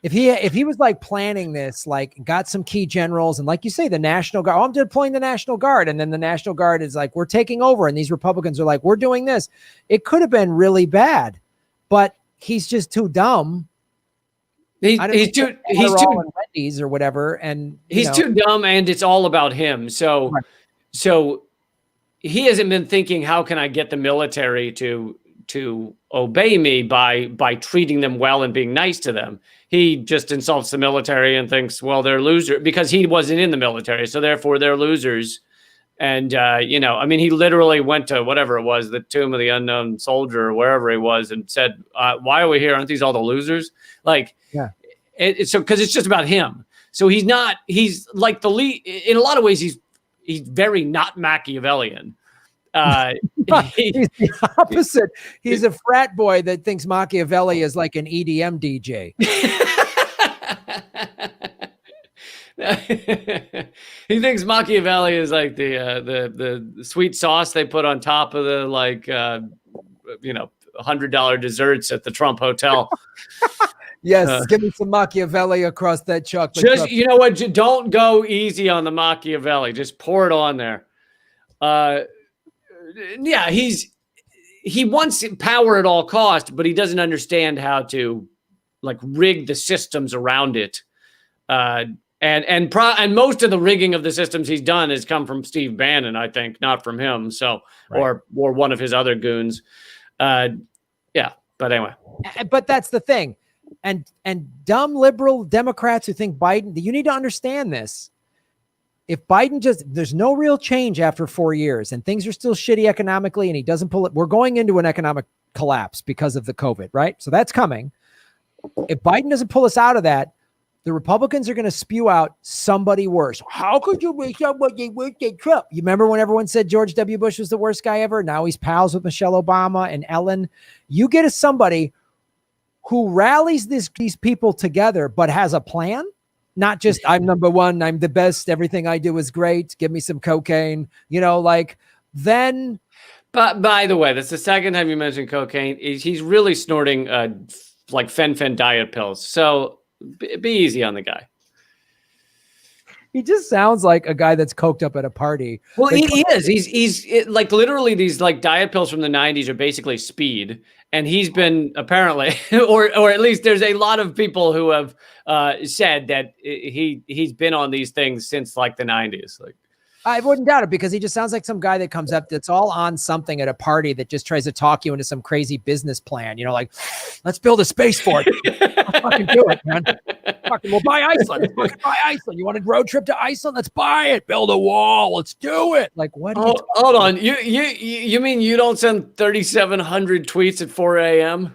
If he was planning this, got some key generals, and like you say, the National Guard, I'm deploying the National Guard. And then the National Guard is like, we're taking over. And these Republicans are like, we're doing this. It could have been really bad, but he's just too dumb. He's too Wendy's or whatever. And he's too dumb, and it's all about him. So he hasn't been thinking, how can I get the military to to obey me by treating them well and being nice to them. He just insults the military and thinks, well, they're losers because he wasn't in the military, so therefore they're losers. And he literally went to whatever it was, the Tomb of the Unknown Soldier or wherever he was, and said, "Why are we here? Aren't these all the losers?" Like, yeah, so because it's just about him. So he's like the lead in a lot of ways. He's very not Machiavellian. He's the opposite. He's a frat boy that thinks Machiavelli is like an EDM DJ. He thinks Machiavelli is like the sweet sauce they put on top of the $100 desserts at the Trump Hotel. Yes, give me some Machiavelli across that chocolate. Just you know what? Don't go easy on the Machiavelli. Just pour it on there. Yeah, he wants power at all costs, but he doesn't understand how to like rig the systems around it. And most of the rigging of the systems he's done has come from Steve Bannon, I think, not from him. So, right. or one of his other goons. Yeah, but anyway. But that's the thing. And dumb liberal Democrats who think Biden, you need to understand this. If Biden there's no real change after 4 years and things are still shitty economically and he doesn't pull it, we're going into an economic collapse because of the COVID, right? So that's coming. If Biden doesn't pull us out of that, the Republicans are going to spew out somebody worse. How could you be somebody worse than Trump? You remember when everyone said George W. Bush was the worst guy ever? Now he's pals with Michelle Obama and Ellen. You get somebody who rallies these people together, but has a plan. Not just, I'm number one, I'm the best, everything I do is great, give me some cocaine, then. But by the way, that's the second time you mentioned cocaine. He's really snorting like fen diet pills. So be easy on the guy. He just sounds like a guy that's coked up at a party. Well, he is. He's like literally these like diet pills from the 90s are basically speed. And he's been apparently, or at least there's a lot of people who have said that he's been on these things since like the 90s. Like, I wouldn't doubt it because he just sounds like some guy that comes up that's all on something at a party that just tries to talk you into some crazy business plan. Like, let's build a spaceport. Let's fucking do it, man. We'll buy Iceland. Let's buy Iceland. You want a road trip to Iceland? Let's buy it. Build a wall. Let's do it. Like, what? Hold on. You mean you don't send 3,700 tweets at 4 a.m.?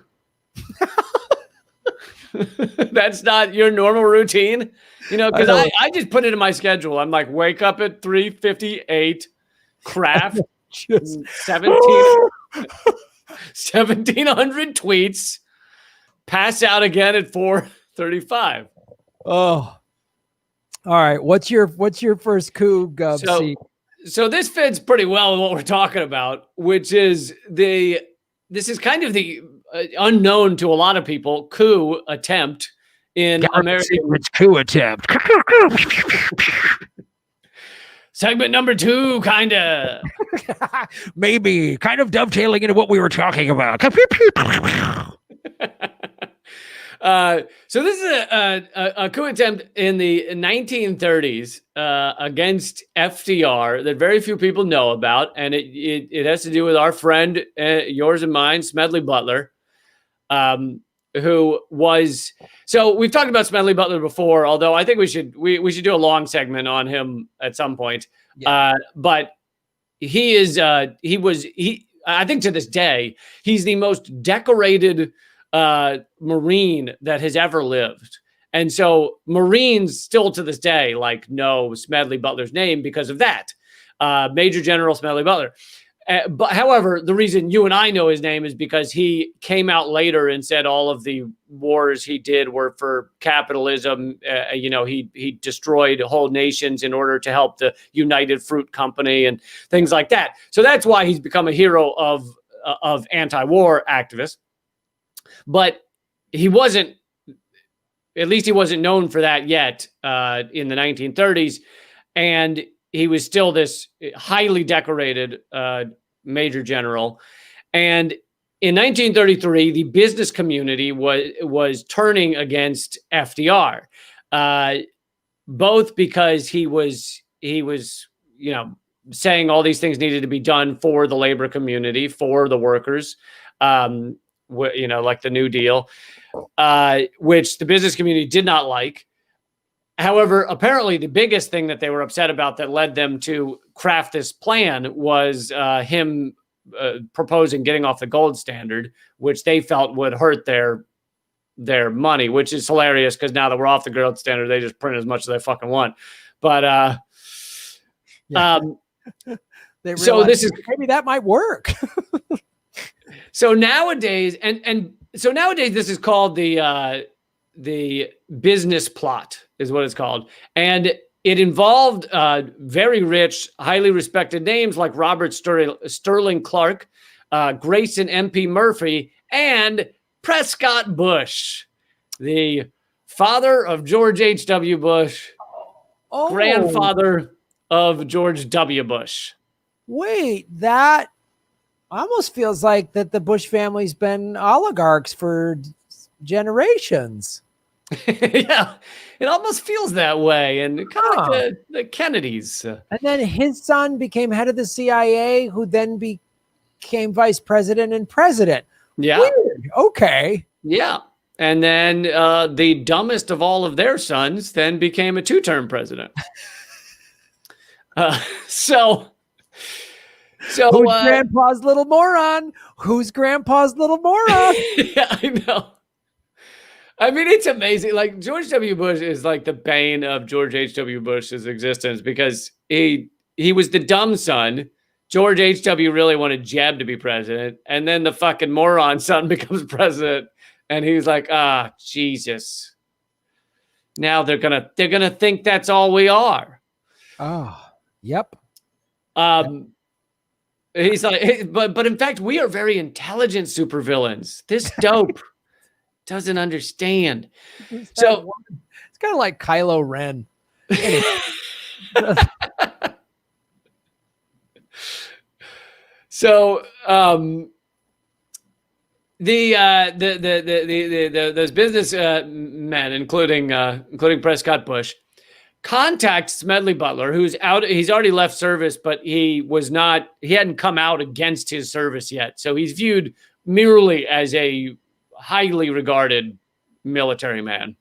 That's not your normal routine? Because I just put it in my schedule. I'm like, wake up at 3:58, craft 1,700 tweets, pass out again at 4:35. Oh, all right. What's your first coup, Gub? So this fits pretty well with what we're talking about, which is this is kind of the unknown to a lot of people coup attempt in American coup attempt. Segment number 2, kind of. Maybe kind of dovetailing into what we were talking about. So this is a coup attempt in the 1930s against FDR that very few people know about, and it has to do with our friend, yours and mine, Smedley Butler, who was. So we've talked about Smedley Butler before, although I think we should do a long segment on him at some point. Yeah. But he is I think to this day he's the most decorated Marine that has ever lived. And so Marines still to this day know Smedley Butler's name because of that. Major General Smedley Butler. But however, the reason you and I know his name is because he came out later and said all of the wars he did were for capitalism. He destroyed whole nations in order to help the United Fruit Company and things like that. So that's why he's become a hero of anti-war activists. But he wasn't known for that yet in the 1930s. And he was still this highly decorated major general. And in 1933, the business community was turning against FDR, both because he was saying all these things needed to be done for the labor community, for the workers, like the New Deal, which the business community did not like. However, apparently the biggest thing that they were upset about that led them to craft this plan was him proposing getting off the gold standard, which they felt would hurt their money, which is hilarious because now that we're off the gold standard, they just print as much as they fucking want. But they so this is maybe that might work. So nowadays, so nowadays, this is called the business plot, is what it's called, and it involved very rich, highly respected names like Robert Sterling Clark, Grayson MP Murphy, and Prescott Bush, the father of George H.W. Bush, grandfather of George W. Bush. Wait, that almost feels like that the Bush family's been oligarchs for generations. Yeah, it almost feels that way, and kind of like the Kennedys. And then his son became head of the CIA, who then became vice president and president. Yeah. Weird. Okay. Yeah. And then the dumbest of all of their sons then became a 2-term president. So who's grandpa's little moron? Who's grandpa's little moron? Yeah, I know. I mean, it's amazing. Like, George W. Bush is like the bane of George H.W. Bush's existence because he was the dumb son. George H.W. really wanted Jeb to be president. And then the fucking moron son becomes president. And he's like, Jesus. Now they're gonna think that's all we are. Oh, yep. He's like, but in fact, we are very intelligent supervillains. This dope doesn't understand. So it's kind of like Kylo Ren. So those business men, including Prescott Bush, contact Smedley Butler, who's out. He's already left service, but he hadn't come out against his service yet. So he's viewed merely as a highly regarded military man.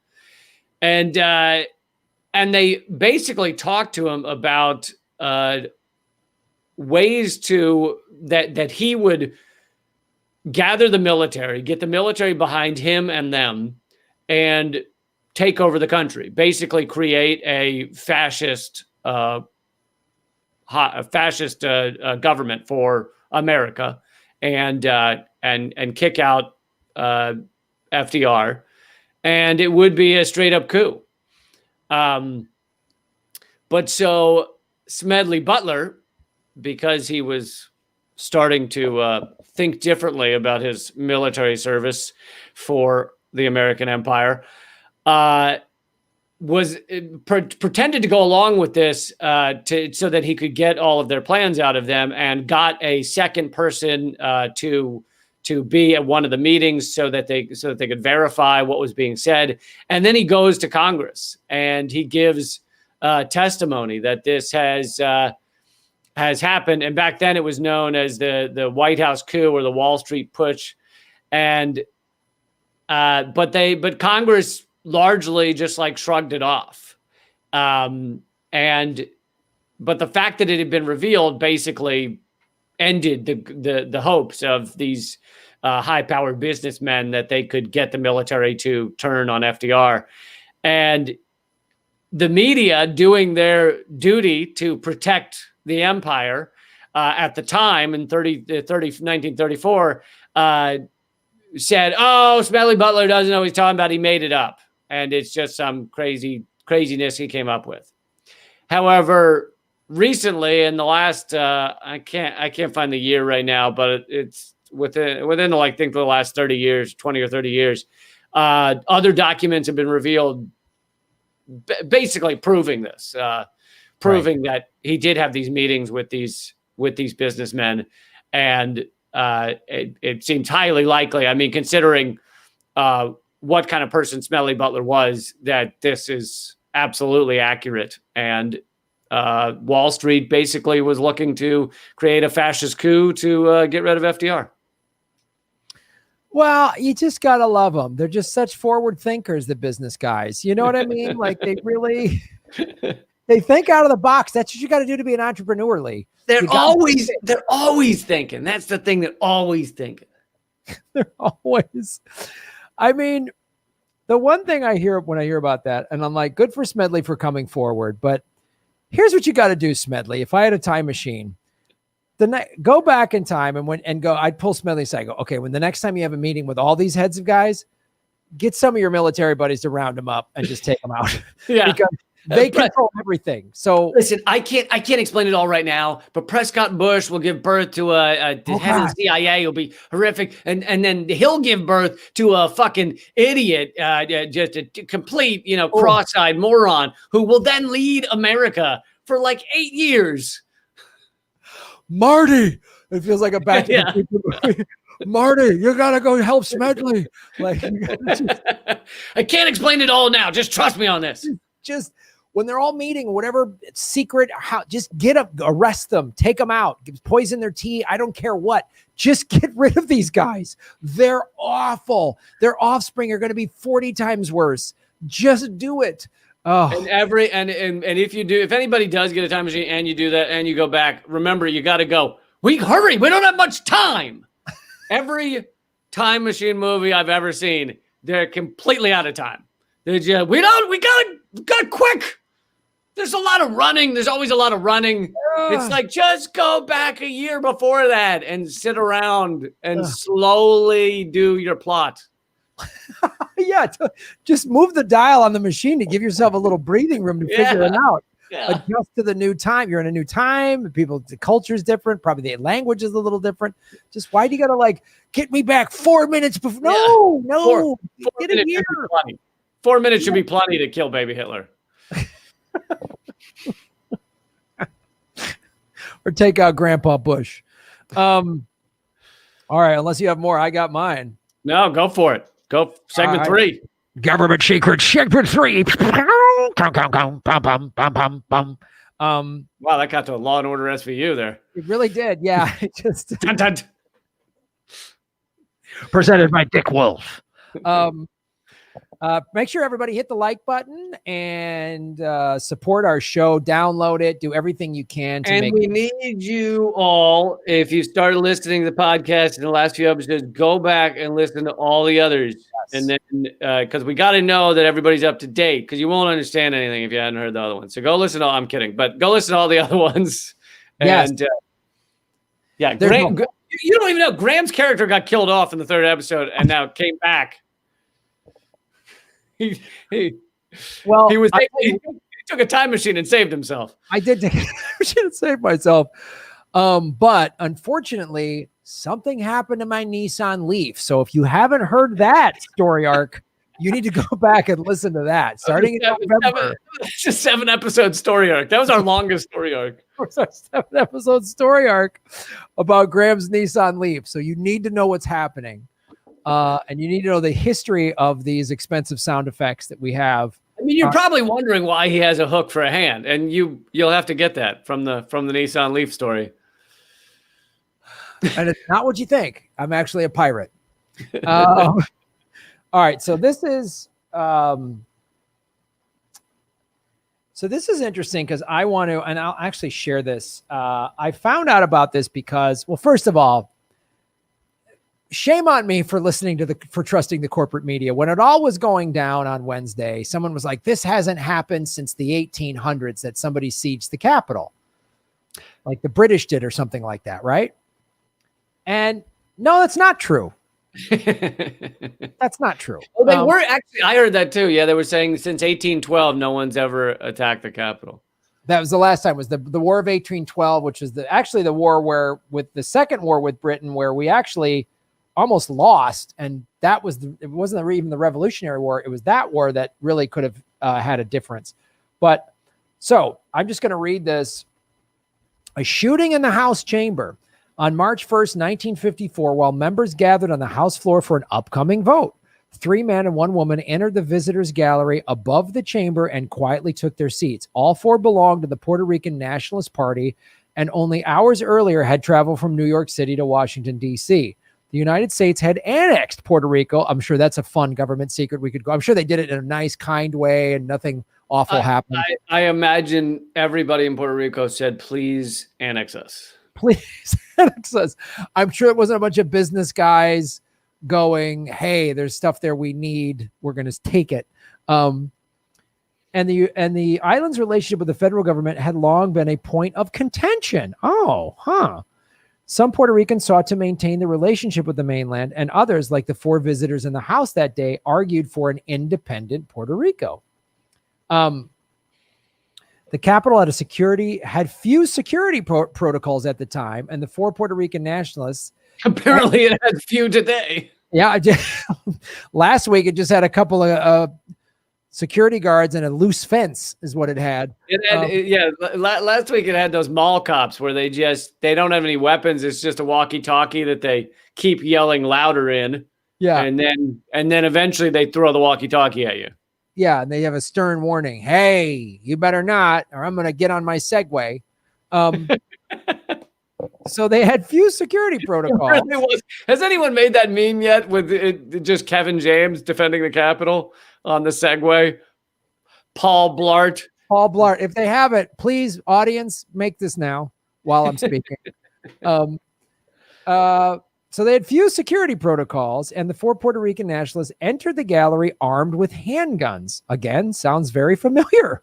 And they basically talked to him about ways that he would gather the military, get the military behind him and them, and take over the country. Basically, create a fascist government for America, and kick out FDR, and it would be a straight up coup. But so Smedley Butler, because he was starting to think differently about his military service for the American empire, pretended to go along with this so that he could get all of their plans out of them, and got a second person to be at one of the meetings so that they could verify what was being said. And then he goes to Congress and he gives testimony that this has happened. And back then it was known as the White House coup or the Wall Street putsch. And but Congress largely just like shrugged it off. But the fact that it had been revealed basically ended the hopes of these high-powered businessmen that they could get the military to turn on FDR. And the media, doing their duty to protect the empire at the time in 1934, said, "Oh, Smedley Butler doesn't know what he's talking about. He made it up, and it's just some craziness he came up with." However, recently, in the last, I can't find the year right now, but it's within I think the last 30 years, 20 or 30 years, other documents have been revealed, basically proving this, that he did have these meetings with these businessmen, and it seems highly likely. I mean, considering what kind of person Smedley Butler was, that this is absolutely accurate. And Wall Street basically was looking to create a fascist coup to get rid of FDR. Well, you just got to love them. They're just such forward thinkers, the business guys. You know what I mean? Like they think out of the box. That's what you got to do to be an entrepreneur, Lee. They're always thinking. That's the thing. They're always thinking. They're always. I mean, the one thing I hear when I hear about that, and I'm like, good for Smedley for coming forward. But here's what you got to do, Smedley. If I had a time machine, go back in time I'd pull Smedley aside. Go, okay, when the next time you have a meeting with all these heads of guys, get some of your military buddies to round them up and just take them out. Yeah. Because they control everything. So listen, I can't explain it all right now, but Prescott Bush will give birth to the head of the CIA. Will be horrific. And then he'll give birth to a fucking idiot, just a complete, cross-eyed moron who will then lead America for like 8 years. Marty, it feels like a back to the movie. Marty, you gotta go help Smedley. Like, I can't explain it all now. Just trust me on this. Just when they're all meeting, whatever secret, just arrest them, take them out, poison their tea. I don't care what. Just get rid of these guys. They're awful. Their offspring are going to be 40 times worse. Just do it. Oh. And if anybody does get a time machine and you do that and you go back, remember you got to go. Hurry! We don't have much time. Every time machine movie I've ever seen, they're completely out of time. We gotta quick. There's a lot of running. There's always a lot of running. It's like, just go back a year before that and sit around and slowly do your plot. Yeah, just move the dial on the machine to give yourself a little breathing room to figure it out. Yeah. Adjust to the new time. You're in a new time. The culture is different. Probably the language is a little different. Just why do you gotta get me back 4 minutes before? No. Get in here. 4 minutes should be plenty to kill baby Hitler. Or take out Grandpa Bush. All right, unless you have more, I got mine. No, go for it. Go segment 3. Government secret segment 3. Wow, that got to a Law and Order SVU there. It really did. Yeah. It just dun, dun. Presented by Dick Wolf. Make sure everybody hit the like button and support our show. Download it. Do everything you can to we need you all. If you started listening to the podcast in the last few episodes, go back and listen to all the others. Yes. And then, because we got to know that everybody's up to date, because you won't understand anything if you hadn't heard the other ones. So go listen to. I'm kidding, but go listen to all the other ones. Yes. And Graham, you don't even know Graham's character got killed off in the 3rd episode and now came back. He took a time machine and saved himself. I did take a time machine and save myself. But unfortunately, something happened to my Nissan Leaf. So if you haven't heard that story arc, you need to go back and listen to that. Starting in November. It's a 7-episode story arc. That was our longest story arc. It was our 7-episode story arc about Graham's Nissan Leaf. So you need to know what's happening. And you need to know the history of these expensive sound effects that we have. I mean, you're probably wondering why he has a hook for a hand, and you'll have to get that from the Nissan Leaf story. And it's not what you think. I'm actually a pirate. All right, so this is interesting because I want to, and I'll actually share this. I found out about this because, well, first of all, shame on me for for trusting the corporate media. When it all was going down on Wednesday, someone was like, this hasn't happened since the 1800s that somebody sieged the Capitol. Like the British did or something like that, right? And no, that's not true. That's not true. Well, they were actually, I heard that too. Yeah, they were saying since 1812, no one's ever attacked the Capitol. That was the last time, was the War of 1812, which is actually the war with the second war with Britain, where we actually almost lost. And that was it wasn't even the Revolutionary War. It was that war that really could have had a difference. But so I'm just going to read this. A shooting in the House chamber on March 1st, 1954, while members gathered on the House floor for an upcoming vote. 3 men and 1 woman entered the visitors' gallery above the chamber and quietly took their seats. All 4 belonged to the Puerto Rican Nationalist Party and only hours earlier had traveled from New York City to Washington, D.C. the United States had annexed Puerto Rico. I'm sure that's a fun government secret we could go. I'm sure they did it in a nice, kind way and nothing awful happened. I imagine everybody in Puerto Rico said, please annex us. Please annex us. I'm sure it wasn't a bunch of business guys going, hey, there's stuff there we need. We're going to take it. And the island's relationship with the federal government had long been a point of contention. Some Puerto Ricans sought to maintain the relationship with the mainland, and others, like the 4 visitors in the house that day, argued for an independent Puerto Rico. The capital had few security protocols at the time, and the 4 Puerto Rican nationalists. Apparently, it has few today. Yeah, last week it just had a couple of security guards and a loose fence is what it had. Last week it had those mall cops where they don't have any weapons. It's just a walkie-talkie that they keep yelling louder in. Yeah. And then eventually they throw the walkie-talkie at you. Yeah, and they have a stern warning. Hey, you better not, or I'm going to get on my Segway. So they had few security protocols. Has anyone made that meme yet with just Kevin James defending the Capitol on the Segway? Paul Blart. If they haven't, please, audience, make this now while I'm speaking. So they had few security protocols, and the 4 Puerto Rican nationalists entered the gallery armed with handguns. Again, sounds very familiar.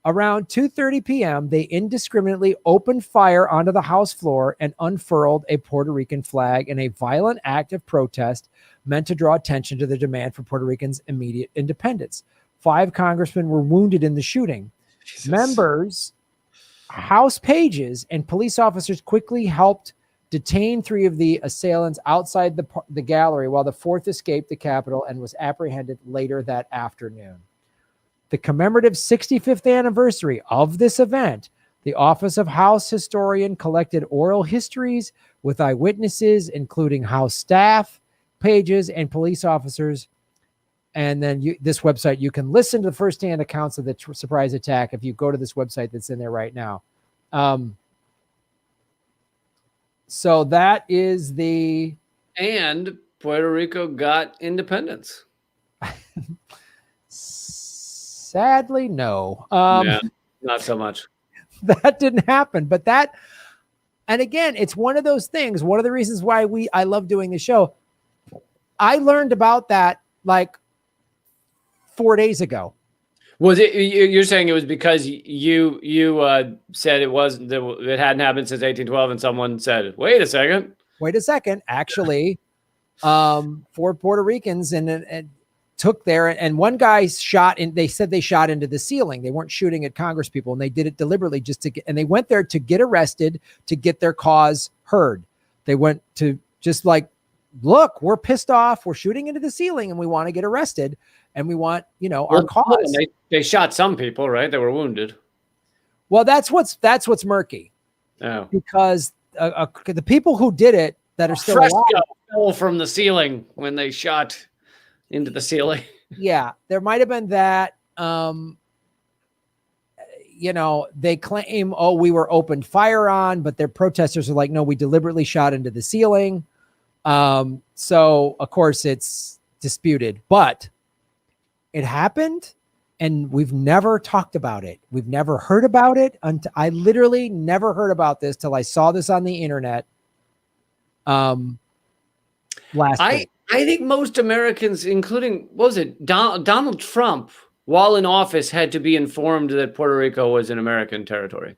Around 2:30 p.m., they indiscriminately opened fire onto the house floor and unfurled a Puerto Rican flag in a violent act of protest meant to draw attention to the demand for Puerto Ricans' immediate independence. 5 congressmen were wounded in the shooting. Jesus. Members, House pages, and police officers quickly helped detain 3 of the assailants outside the gallery, while the 4th escaped the Capitol and was apprehended later that afternoon. The commemorative 65th anniversary of this event, the Office of House Historian collected oral histories with eyewitnesses, including House staff, pages, and police officers. And then this website, you can listen to the firsthand accounts of the surprise attack if you go to this website that's in there right now. So that is And Puerto Rico got independence. Sadly, no. Yeah, not so much. That didn't happen. But and again, it's one of those things. One of the reasons why I love doing the show. I learned about that like 4 days ago. Was it? You're saying it was because you said it hadn't happened since 1812, and someone said, "Wait a second." Actually, 4 Puerto Ricans and took there, and one guy shot, and they said they shot into the ceiling. They weren't shooting at Congress people, and they did it deliberately and they went there to get arrested, to get their cause heard. They went to just like, look, we're pissed off. We're shooting into the ceiling and we want to get arrested, and we want, our cause. They shot some people, right? They were wounded. Well, that's what's murky. Oh. Because the people who did it that are still alive fell from the ceiling when they shot into the ceiling. Yeah, there might have been that. They claim, we were opened fire on, but their protesters are like, no, we deliberately shot into the ceiling. So of course it's disputed, but it happened, and we've never talked about it. We've never heard about it. I literally never heard about this till I saw this on the internet. Last week. I think most Americans, including, Donald Trump, while in office, had to be informed that Puerto Rico was an American territory.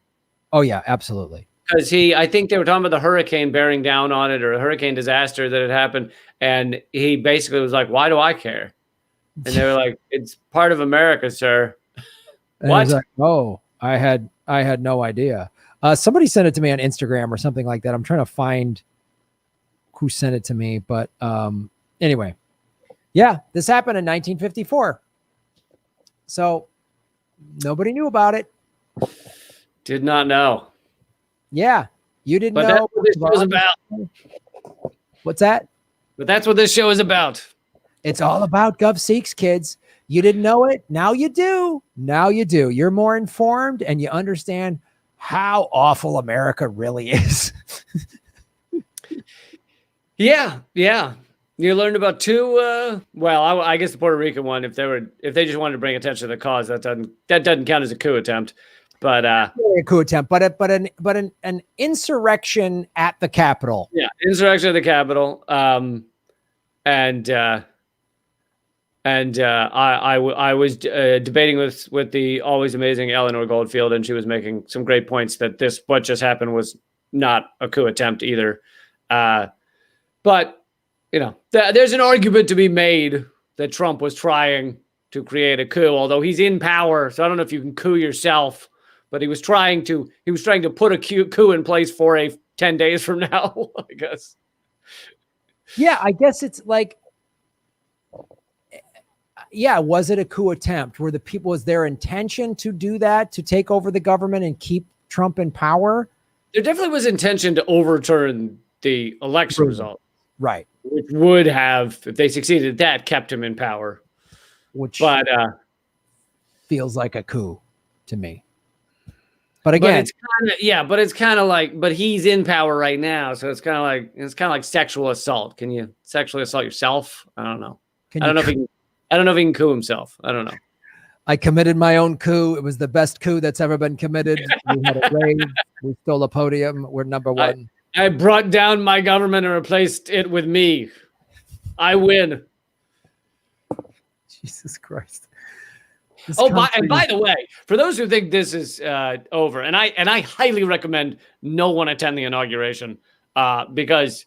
Oh yeah, absolutely. Because I think they were talking about the hurricane bearing down on it, or a hurricane disaster that had happened. And he basically was like, why do I care? And they were like, it's part of America, sir. And what? Like, I had no idea. Somebody sent it to me on Instagram or something like that. I'm trying to find who sent it to me, but anyway, yeah, this happened in 1954. So nobody knew about it. Did not know. Yeah, you didn't know. That's what this show is about. What's that? But that's what this show is about. It's all about GovSeeks, kids. You didn't know it. Now you do. Now you do. You're more informed, and you understand how awful America really is. Yeah. You learned about two. Well, I guess the Puerto Rican one. If they just wanted to bring attention to the cause, that doesn't count as a coup attempt. But a coup attempt, but an insurrection at the Capitol. Yeah, insurrection at the Capitol. I was debating with the always amazing Eleanor Goldfield, and she was making some great points that what just happened was not a coup attempt either. But there's an argument to be made that Trump was trying to create a coup, although he's in power. So I don't know if you can coup yourself, but he was trying to put a coup in place for 10 days from now, I guess. Yeah, I guess it's like, was it a coup attempt? Was their intention to do that, to take over the government and keep Trump in power? There definitely was intention to overturn the election result. Right. Which would have, if they succeeded at that, kept him in power. But feels like a coup to me. But again, it's kind of like, but he's in power right now, so it's kind of like sexual assault. Can you sexually assault yourself? I don't know. I don't know if he can coup himself. I don't know. I committed my own coup. It was the best coup that's ever been committed. We had a rave. We stole a podium. We're number one. I brought down my government and replaced it with me. I win. Jesus Christ. By the way, for those who think this is over, and I highly recommend no one attend the inauguration because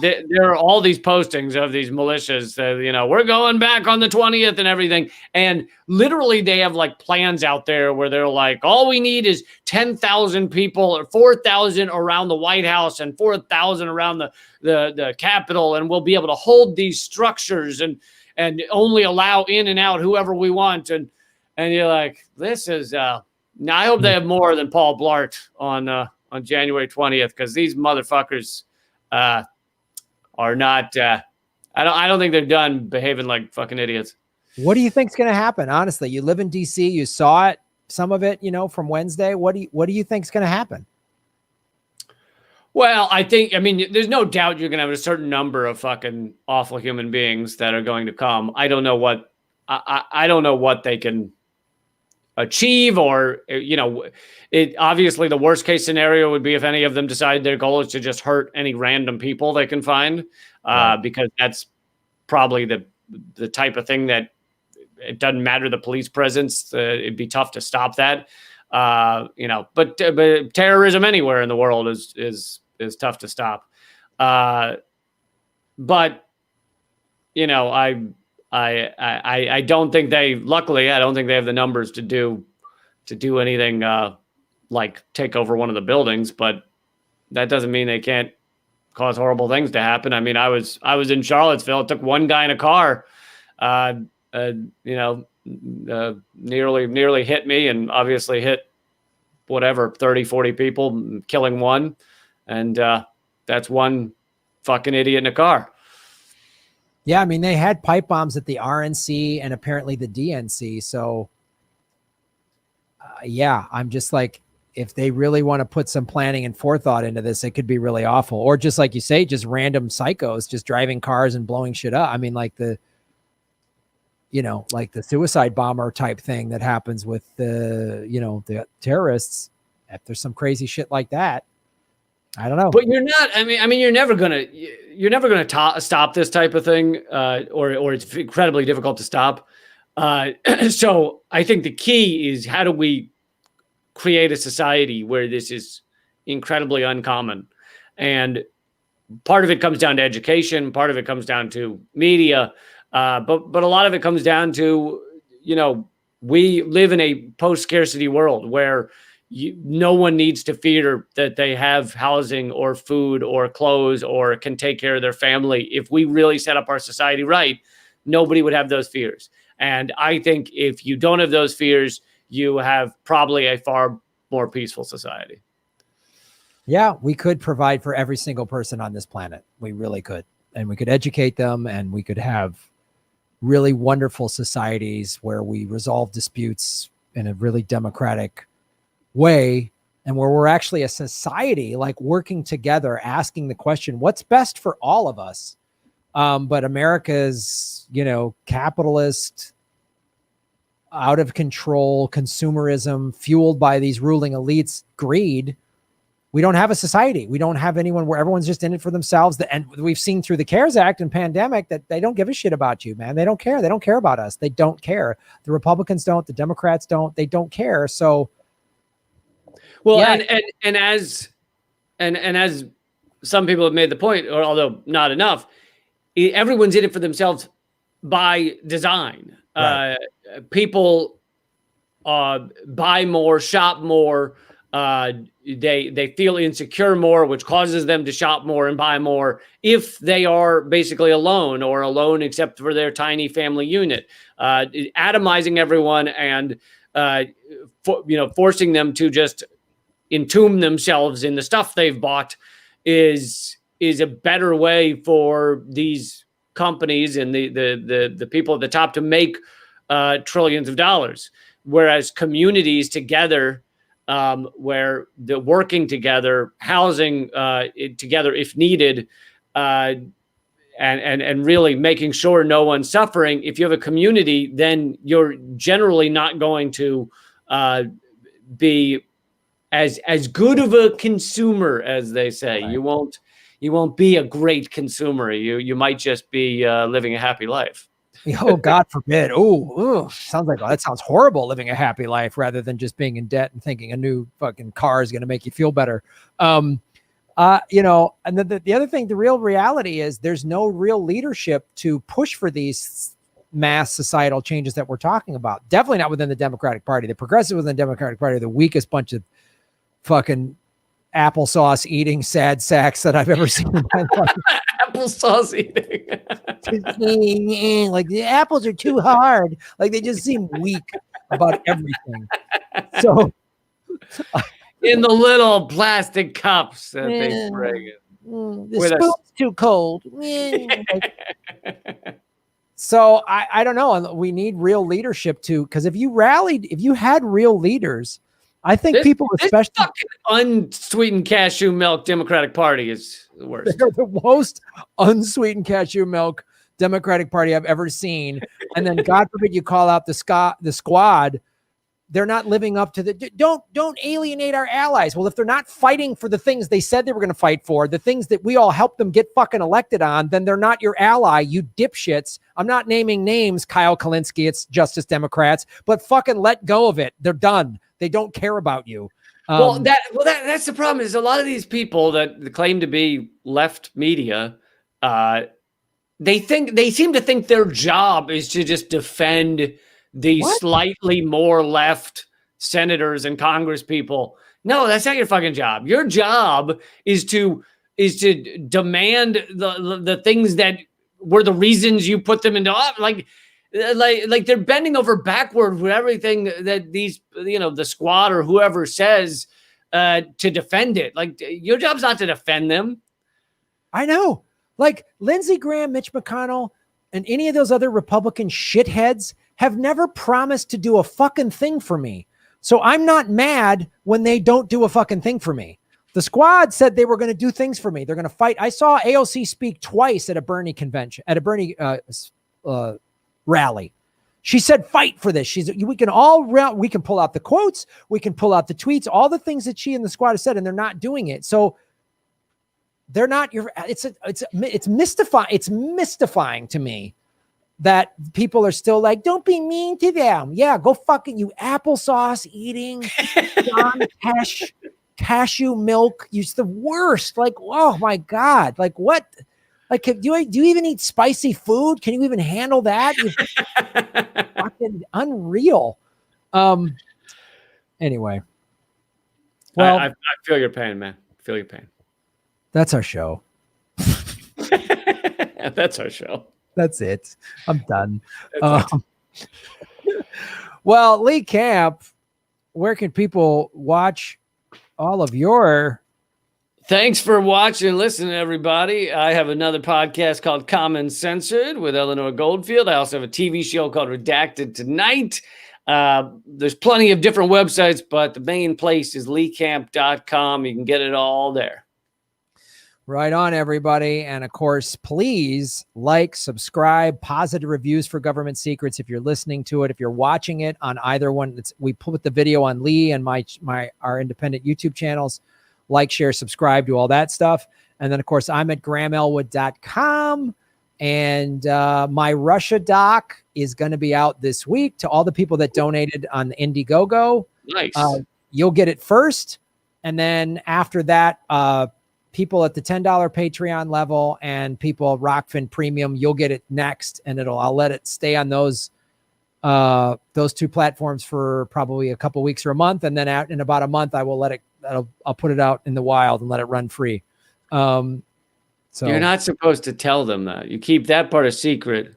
there are all these postings of these militias that, we're going back on the 20th and everything. And literally they have like plans out there where they're like, all we need is 10,000 people or 4,000 around the White House and 4,000 around the Capitol. And we'll be able to hold these structures and only allow in and out whoever we want. And you're like, this is, now I hope they have more than Paul Blart on January 20th, because these motherfuckers, are not. I don't think they're done behaving like fucking idiots. What do you think's going to happen? Honestly, you live in DC. You saw it, some of it, from Wednesday. What do you think's going to happen? Well, there's no doubt you're going to have a certain number of fucking awful human beings that are going to come. I don't know what I don't know what they can achieve, or it obviously the worst case scenario would be if any of them decide their goal is to just hurt any random people they can find, because that's probably the type of thing that it doesn't matter the police presence. It'd be tough to stop that, but terrorism anywhere in the world is tough to stop. But I don't think luckily I don't think they have the numbers to do anything like take over one of the buildings, but that doesn't mean they can't cause horrible things to happen. I mean, I was in Charlottesville. It took one guy in a car, nearly hit me, and obviously hit 30, 40 people, killing one. And that's one fucking idiot in a car. Yeah, they had pipe bombs at the RNC and apparently the DNC. So, I'm just like, if they really want to put some planning and forethought into this, it could be really awful. Or just like you say, just random psychos just driving cars and blowing shit up. Like the suicide bomber type thing that happens with the terrorists. If there's some crazy shit like that, I don't know. But you're not. You're never gonna stop this type of thing, or it's incredibly difficult to stop. So I think the key is, how do we create a society where this is incredibly uncommon? And part of it comes down to education. Part of it comes down to media. But a lot of it comes down to, we live in a post-scarcity world where no one needs to fear that they have housing or food or clothes or can take care of their family. If we really set up our society right, nobody would have those fears. And I think if you don't have those fears, you have probably a far more peaceful society. Yeah, we could provide for every single person on this planet. We really could. And we could educate them, and we could have really wonderful societies where we resolve disputes in a really democratic way, and where we're actually a society, like working together, asking the question, what's best for all of us? But America's, capitalist, out of control consumerism fueled by these ruling elites' greed. We don't have a society. We don't have anyone where everyone's just in it for themselves. And we've seen through the CARES Act and pandemic that they don't give a shit about you, man. They don't care. They don't care about us. They don't care. The Republicans don't. The Democrats don't. They don't care. So, well, yeah. and as some people have made the point, or although not enough, everyone's in it for themselves by design. Right. People buy more, shop more. They feel insecure more, which causes them to shop more and buy more if they are basically alone or alone except for their tiny family unit. Atomizing everyone and forcing them to just entomb themselves in the stuff they've bought is a better way for these companies and the people at the top to make trillions of dollars, whereas communities together, where they're working together, housing together if needed, and really making sure no one's suffering. If you have a community, then you're generally not going to be as good of a consumer as they say. Right. You won't be a great consumer. You might just be living a happy life. Oh, God forbid. Oh, sounds like that sounds horrible, living a happy life rather than just being in debt and thinking a new fucking car is going to make you feel better. And the other thing, the real reality is there's no real leadership to push for these mass societal changes that we're talking about. Definitely not within the Democratic Party. The progressives within the Democratic Party are the weakest bunch of fucking applesauce eating sad sacks that I've ever seen in my life. Applesauce eating. Like the apples are too hard. Like they just seem weak about everything. So in the little plastic cups that they bring it. The spoon's too cold. So I don't know. We need real leadership because if you had real leaders, I think people, especially fucking unsweetened cashew milk Democratic Party is the worst. They're the most unsweetened cashew milk Democratic Party I've ever seen. And then God forbid you call out the squad. They're not living up to don't alienate our allies. Well, if they're not fighting for the things they said they were going to fight for, the things that we all helped them get fucking elected on, then they're not your ally, you dipshits. I'm not naming names, Kyle Kalinske, it's Justice Democrats, but fucking let go of it. They're done. They don't care about you. That's the problem is a lot of these people that claim to be left media, they seem to think their job is to just defend the slightly more left senators and Congress people. No, that's not your fucking job. Your job is to demand the things that were the reasons you put them into office. Like they're bending over backward with everything that these, the squad or whoever says to defend it. Like your job's not to defend them. I know. Like Lindsey Graham, Mitch McConnell, and any of those other Republican shitheads have never promised to do a fucking thing for me. So I'm not mad when they don't do a fucking thing for me. The squad said they were going to do things for me. They're going to fight. I saw AOC speak twice at a Bernie convention, at a Bernie rally. She said, fight for this. We can pull out the quotes. We can pull out the tweets, all the things that she and the squad have said, and they're not doing it. So they're not it's mystifying. It's mystifying to me that people are still like, don't be mean to them. Yeah, go fucking you applesauce eating, cashew milk. You're the worst. Like, oh my God. Like what? Like, do you even eat spicy food? Can you even handle that? Fucking unreal. Anyway. Well, I feel your pain, man. I feel your pain. That's our show. That's our show. That's it. I'm done. Well, Lee Camp, where can people watch all of your... Thanks for watching and listening, everybody. I have another podcast called Common Censored with Eleanor Goldfield. I also have a TV show called Redacted Tonight. There's plenty of different websites, but the main place is leecamp.com. You can get it all there. Right on, everybody. And of course, please like, subscribe, positive reviews for Government Secrets. If you're listening to it, if you're watching it on either one, we put the video on Lee and our independent YouTube channels. Like, share, subscribe, do all that stuff. And then, of course, I'm at grahamelwood.com. And my Russia doc is going to be out this week. To all the people that donated on Indiegogo. Nice. You'll get it first. And then after that, people at the $10 Patreon level and people Rockfin Premium, you'll get it next. And I'll let it stay on those two platforms for probably a couple weeks or a month. And then in about a month, I will I'll put it out in the wild and let it run free. So you're not supposed to tell them that. You keep that part a secret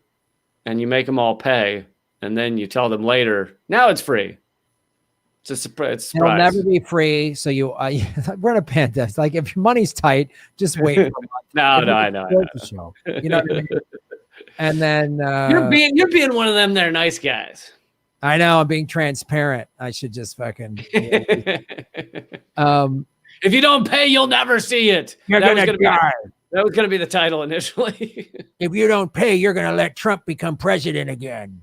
and you make them all pay. And then you tell them later, now it's free. It's a surprise. It'll never be free. So we're in a pandemic. Like, if your money's tight, just wait for a month. No, I know. Show. You know what I mean? And then you're being one of them. They're nice guys. I know, I'm being transparent. I should just fucking. If you don't pay, you'll never see it. You're gonna die. That was going to be the title initially. If you don't pay, you're going to let Trump become president again.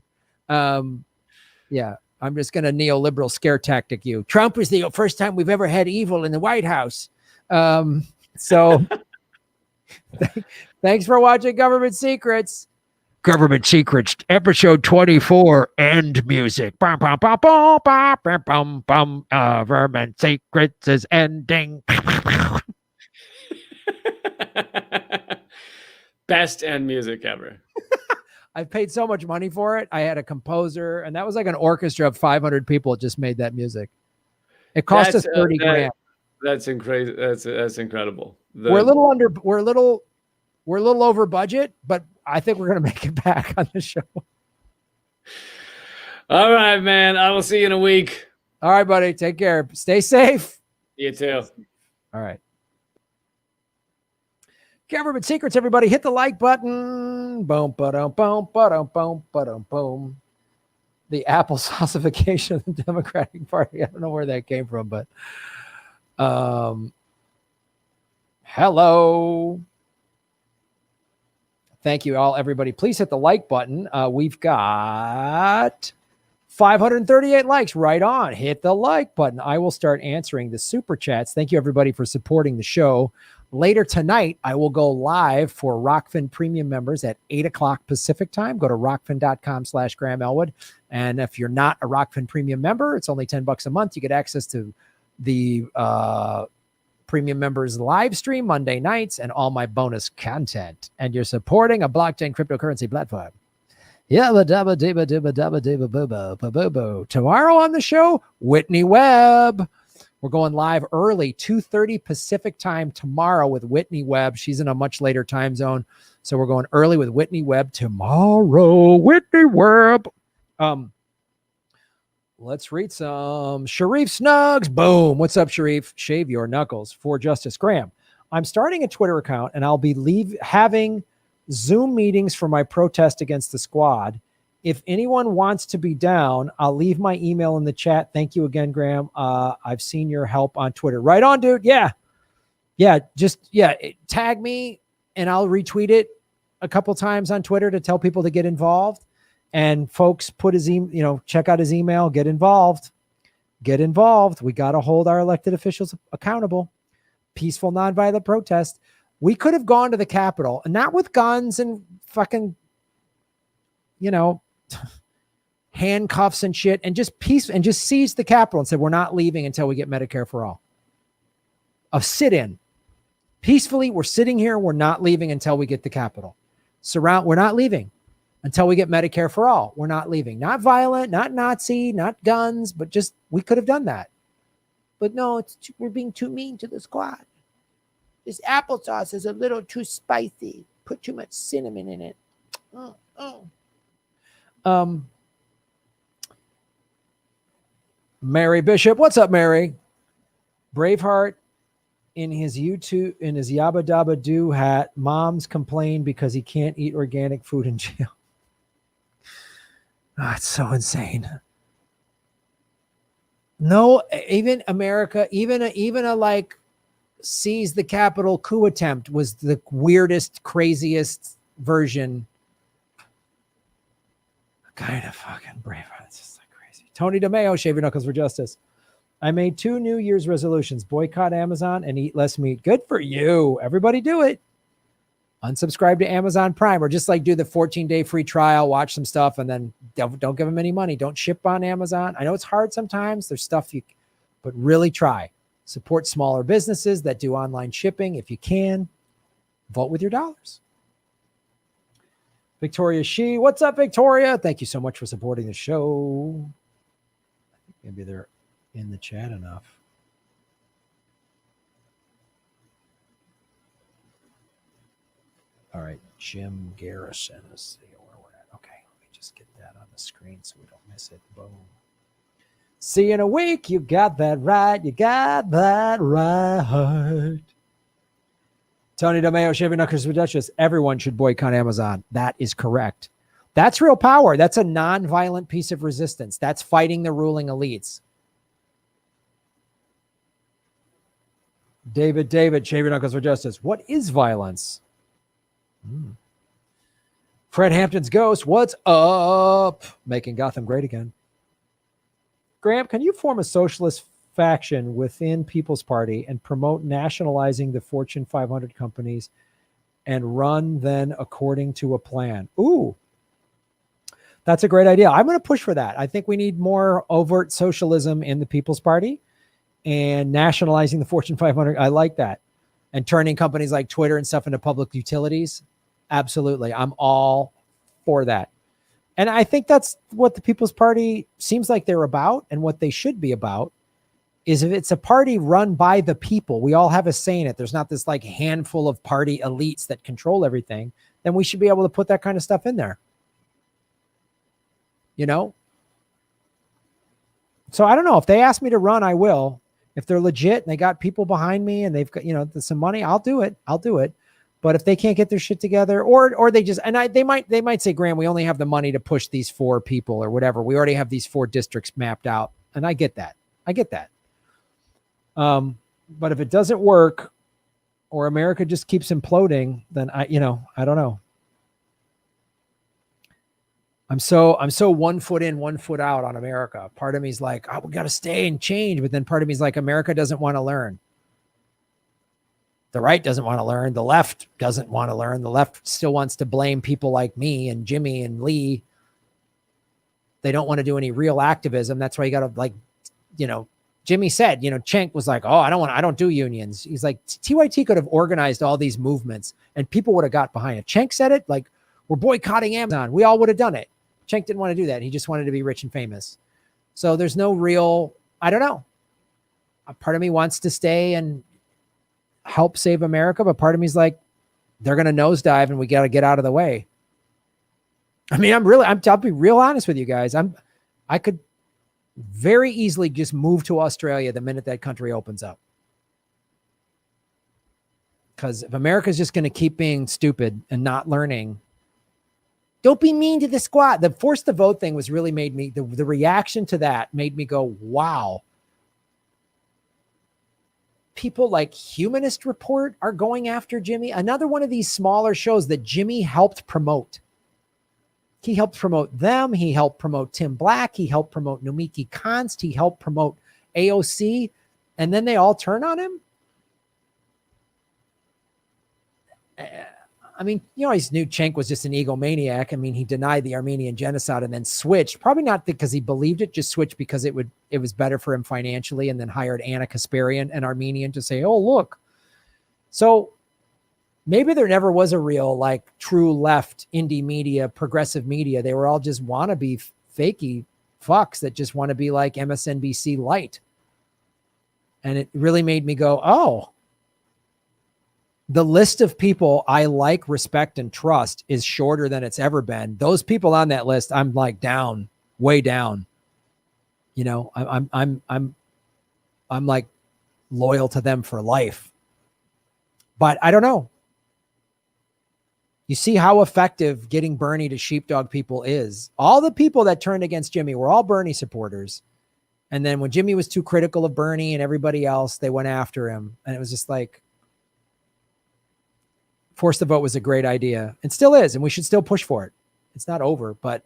Yeah, I'm just going to neoliberal scare tactic you. Trump is the first time we've ever had evil in the White House. So thanks for watching Government Secrets. Government Secrets, episode 24, end music. Government Secrets is ending. Best end music ever. I've paid so much money for it. I had a composer, and that was like an orchestra of 500 people just made that music. It cost us 30 grand. That's incredible. That's incredible. We're a little over budget, but I think we're gonna make it back on the show. All right, man. I will see you in a week. All right, buddy. Take care. Stay safe. You too. All right. Government Secrets, everybody, hit the like button. Boom, ba-dum, boom, ba-dum, boom, ba-dum, boom. The applesaucification of the Democratic Party. I don't know where that came from, but hello. Thank you all, everybody. Please hit the like button. We've got 538 likes. Right on. Hit the like button. I will start answering the super chats. Thank you, everybody, for supporting the show. Later tonight, I will go live for Rockfin Premium members at 8 o'clock Pacific time. Go to rockfin.com/Graham Elwood. And if you're not a Rockfin Premium member, it's only $10 a month. You get access to the Premium members live stream Monday nights and all my bonus content. And you're supporting a blockchain cryptocurrency platform. Tomorrow on the show, Whitney Webb. We're going live early, 2:30 Pacific time tomorrow with Whitney Webb. She's in a much later time zone. So we're going early with Whitney Webb tomorrow. Whitney Webb. Let's read some. Sharif Snugs. Boom. What's up, Sharif? Shave your knuckles for Justice Graham. I'm starting a Twitter account and I'll be having Zoom meetings for my protest against the squad. If anyone wants to be down, I'll leave my email in the chat. Thank you again, Graham. I've seen your help on Twitter. Right on, dude. Yeah. Tag me and I'll retweet it a couple times on Twitter to tell people to get involved. And folks, put his check out his email, get involved. Get involved. We got to hold our elected officials accountable. Peaceful, nonviolent protest. We could have gone to the Capitol, and not with guns and fucking, handcuffs and shit, and just seized the Capitol and said, we're not leaving until we get Medicare for all. A sit-in. Peacefully, we're sitting here. We're not leaving until we get the Capitol. We're not leaving until we get Medicare for all. We're not leaving. Not violent, not Nazi, not guns, but just, we could have done that. But no, we're being too mean to the squad. This applesauce is a little too spicy. Put too much cinnamon in it. Mary Bishop. What's up, Mary? Braveheart in his Yabba Dabba Doo hat. Moms complain because he can't eat organic food in jail. Oh, it's so insane. No, even America, even a like seize the Capitol coup attempt was the weirdest, craziest version. Kind of fucking brave. It's just like crazy. Tony DeMeo, shave your knuckles for justice. I made 2 New Year's resolutions: boycott Amazon and eat less meat. Good for you. Everybody do it. Unsubscribe to Amazon Prime, or just like do the 14-day free trial, watch some stuff, and then don't give them any money. Don't ship on Amazon. I know it's hard sometimes. There's stuff but really try. Support smaller businesses that do online shipping if you can. Vote with your dollars. Victoria Shee. What's up, Victoria? Thank you so much for supporting the show. I think maybe they're in the chat enough. All right, Jim Garrison. Let's see where we're at. Okay, let me just get that on the screen so we don't miss it. Boom. See you in a week. You got that right. You got that right. Tony DeMeo, shaving knuckles for Duchess. Everyone should boycott Amazon. That is correct. That's real power. That's a non-violent piece of resistance. That's fighting the ruling elites. David, shaving knuckles for justice. What is violence? Fred Hampton's Ghost, what's up? Making Gotham great again. Graham, can you form a socialist faction within People's Party and promote nationalizing the Fortune 500 companies and run then according to a plan? Ooh, that's a great idea. I'm going to push for that. I think we need more overt socialism in the People's Party and nationalizing the Fortune 500. I like that. And turning companies like Twitter and stuff into public utilities. Absolutely. I'm all for that. And I think that's what the People's Party seems like they're about, and what they should be about is if it's a party run by the people, we all have a say in it. There's not this like handful of party elites that control everything. Then we should be able to put that kind of stuff in there. You know? So I don't know. If they ask me to run, I will. If they're legit and they got people behind me and they've got, some money, I'll do it. But if they can't get their shit together, or they just, and they might say, Graham, we only have the money to push these 4 people or whatever. We already have these 4 districts mapped out. And I get that. But if it doesn't work, or America just keeps imploding, then I don't know. I'm so 1 foot in, 1 foot out on America. Part of me is like, we got to stay and change. But then part of me is like, America doesn't want to learn. The right doesn't want to learn. The left doesn't want to learn. The left still wants to blame people like me and Jimmy and Lee. They don't want to do any real activism. That's why you got to Jimmy said, Cenk was like, I don't do unions. He's like, TYT could have organized all these movements and people would have got behind it. Cenk said it like, we're boycotting Amazon. We all would have done it. Cenk didn't want to do that. He just wanted to be rich and famous. So there's no real, I don't know. A part of me wants to stay and help save America, but part of me is like, they're going to nosedive and we got to get out of the way. I mean, I'll be real honest with you guys. I could very easily just move to Australia the minute that country opens up. Because if America's just going to keep being stupid and not learning, don't be mean to the squad. The force to vote thing was really made me, the reaction to that made me go, wow. People like Humanist Report are going after Jimmy. Another one of these smaller shows that Jimmy helped promote. He helped promote them. He helped promote Tim Black. He helped promote Nomiki Konst. He helped promote AOC. And then they all turn on him. I mean, you always knew Cenk was just an egomaniac. I mean, he denied the Armenian genocide and then switched, probably not because he believed it, just switched because it was better for him financially, and then hired Anna Kasparian, an Armenian, to say, oh, look. So maybe there never was a real, like, true left indie media, progressive media. They were all just wannabe fakey fucks that just want to be like MSNBC light. And it really made me go, oh, the list of people I like, respect, and trust is shorter than it's ever been. Those people on that list, I'm like down, way down. I'm like loyal to them for life. But I don't know. You see how effective getting Bernie to sheepdog people is. All the people that turned against Jimmy were all Bernie supporters. And then when Jimmy was too critical of Bernie and everybody else, they went after him. And it was just like, force the vote was a great idea and still is. And we should still push for it. It's not over, but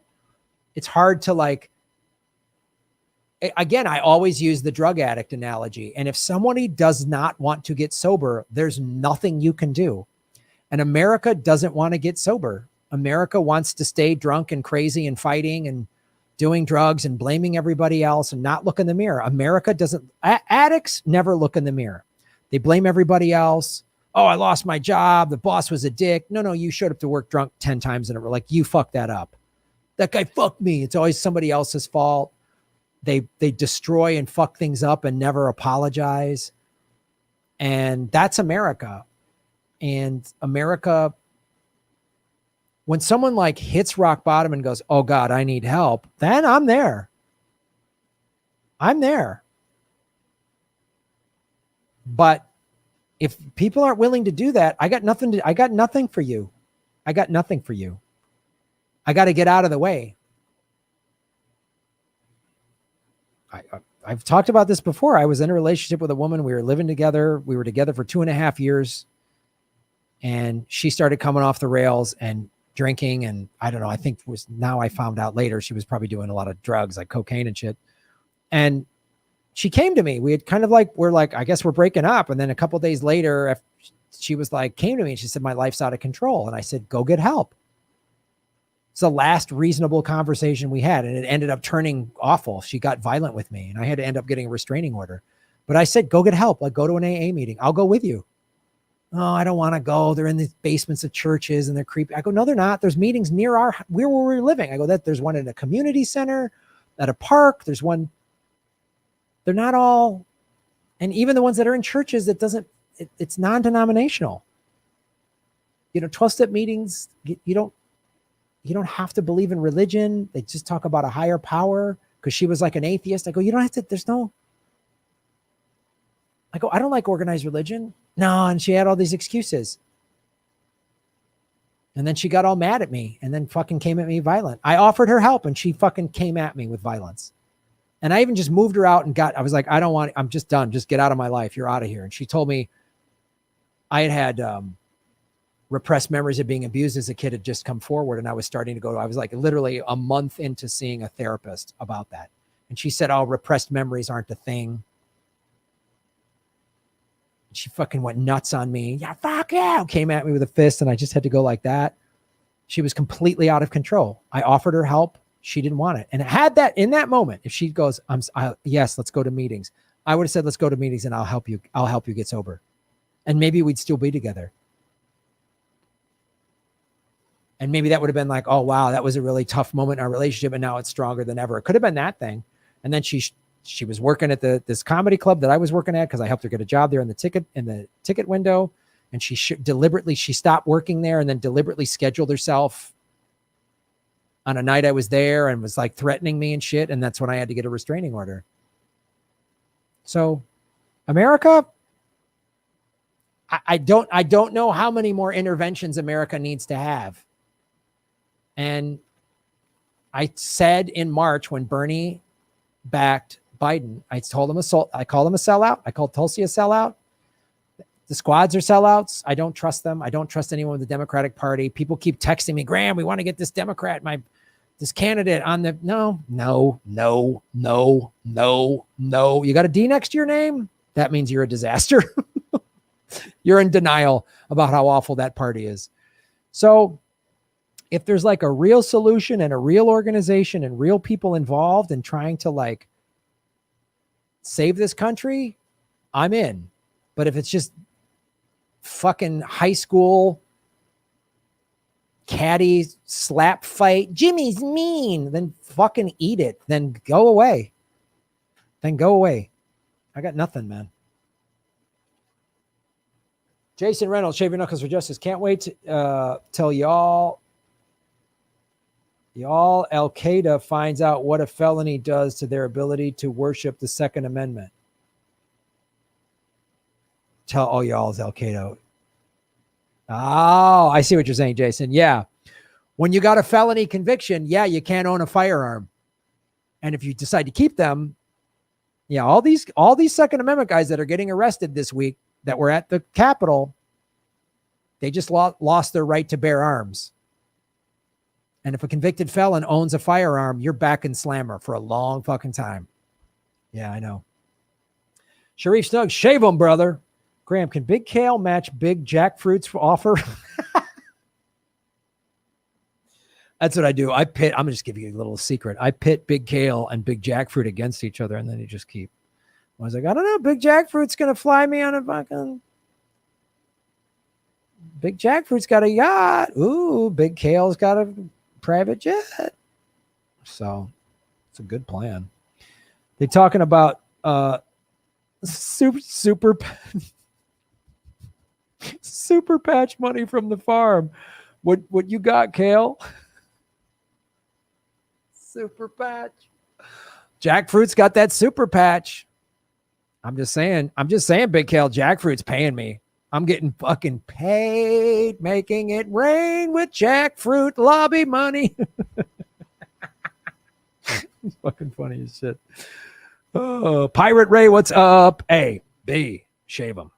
it's hard to like, again, I always use the drug addict analogy. And if somebody does not want to get sober, there's nothing you can do. And America doesn't want to get sober. America wants to stay drunk and crazy and fighting and doing drugs and blaming everybody else and not look in the mirror. America doesn't, addicts never look in the mirror. They blame everybody else. Oh, I lost my job. The boss was a dick. No, you showed up to work drunk 10 times in a row. Like, you fucked that up. That guy fucked me. It's always somebody else's fault. They destroy and fuck things up and never apologize. And that's America. And America, when someone like hits rock bottom and goes, oh God, I need help, then I'm there. I'm there. But if people aren't willing to do that, I got nothing for you. I got nothing for you. I got to get out of the way. I've talked about this before. I was in a relationship with a woman. We were living together. We were together for 2.5 years. And she started coming off the rails and drinking. And I don't know, I think now I found out later, she was probably doing a lot of drugs like cocaine and shit. And she came to me. We had kind of like, we're like, I guess we're breaking up. And then a couple of days later, she was like, came to me and she said, my life's out of control. And I said, go get help. It's the last reasonable conversation we had. And it ended up turning awful. She got violent with me and I had to end up getting a restraining order. But I said, go get help. Like, go to an AA meeting. I'll go with you. Oh, I don't want to go. They're in the basements of churches and they're creepy. I go, no, they're not. There's meetings near where we're living. I go, there's one in a community center, at a park. There's one. They're not all. And even the ones that are in churches, it's non-denominational. 12-step meetings, you don't have to believe in religion. They just talk about a higher power. Cause she was like an atheist. I go, you don't have to, I go, I don't like organized religion. No. And she had all these excuses. And then she got all mad at me and then fucking came at me violent. I offered her help and she fucking came at me with violence. And I even just moved her out and I was like, I'm just done. Just get out of my life. You're out of here. And she told me I had repressed memories of being abused as a kid had just come forward. And I was starting to I was like literally a month into seeing a therapist about that. And she said, oh, repressed memories aren't a thing. She fucking went nuts on me. Yeah, fuck yeah. Came at me with a fist and I just had to go like that. She was completely out of control. I offered her help. She didn't want it. And had that in that moment, if she goes, yes, let's go to meetings. I would have said, let's go to meetings and I'll help you get sober. And maybe we'd still be together. And maybe that would have been like, oh, wow, that was a really tough moment in our relationship. And now it's stronger than ever. It could have been that thing. And then she was working at this comedy club that I was working at because I helped her get a job there in the ticket window. And she stopped working there and then deliberately scheduled herself on a night I was there and was like threatening me and shit. And that's when I had to get a restraining order. So America, I don't know how many more interventions America needs to have. And I said in March when Bernie backed Biden, I called him a sellout. I called Tulsi a sellout. The squads are sellouts. I don't trust them. I don't trust anyone with the Democratic Party. People keep texting me, Graham, we want to get this Democrat, this candidate on the, no. You got a D next to your name? That means you're a disaster. You're in denial about how awful that party is. So if there's like a real solution and a real organization and real people involved in trying to like save this country, I'm in. But if it's just fucking high school caddy slap fight, Jimmy's mean, then fucking eat it. Then go away. I got nothing, man. Jason Reynolds, Shave Your Knuckles for Justice. Can't wait to tell y'all Al-Qaeda finds out what a felony does to their ability to worship the Second Amendment. Tell all y'all's Al-Qaeda. Oh, I see what you're saying, Jason. Yeah. When you got a felony conviction, yeah, you can't own a firearm. And if you decide to keep them, Yeah, all these Second Amendment guys that are getting arrested this week that were at the Capitol, they just lost their right to bear arms. And if a convicted felon owns a firearm, you're back in slammer for a long fucking time. Yeah, I know. Sharif Snug, shave them, brother. Graham, can Big Kale match Big Jackfruit's offer? That's what I do. I'm going to just give you a little secret. I pit Big Kale and Big Jackfruit against each other, and then you just keep. I was like, I don't know. Big Jackfruit's going to fly me on a fucking. Big Jackfruit's got a yacht. Ooh, Big Kale's got a private jet. So it's a good plan. They're talking about super patch money from the farm. What you got, Kale? Super patch. Jackfruit's got that super patch. I'm just saying, Big Kale, Jackfruit's paying me. I'm getting fucking paid, making it rain with Jackfruit lobby money. It's fucking funny as shit. Oh, Pirate Ray, what's up? A, B, shave him.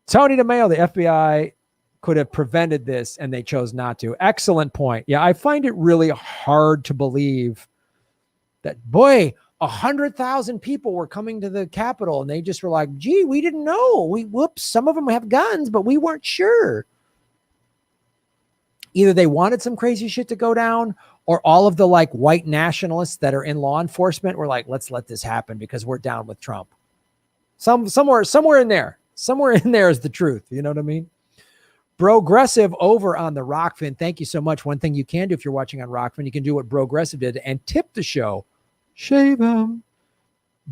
Tony DeMayo, the FBI could have prevented this and they chose not to. Excellent point. Yeah, I find it really hard to believe that, boy, 100,000 people were coming to the Capitol and they just were like, gee, we didn't know. Whoops, some of them have guns, but we weren't sure. Either they wanted some crazy shit to go down, or all of the like white nationalists that are in law enforcement were like, let's let this happen because we're down with Trump. Somewhere in there is the truth. You know what I mean? Brogressive over on the Rockfin. Thank you so much. One thing you can do if you're watching on Rockfin, you can do what Brogressive did and tip the show. Shave him.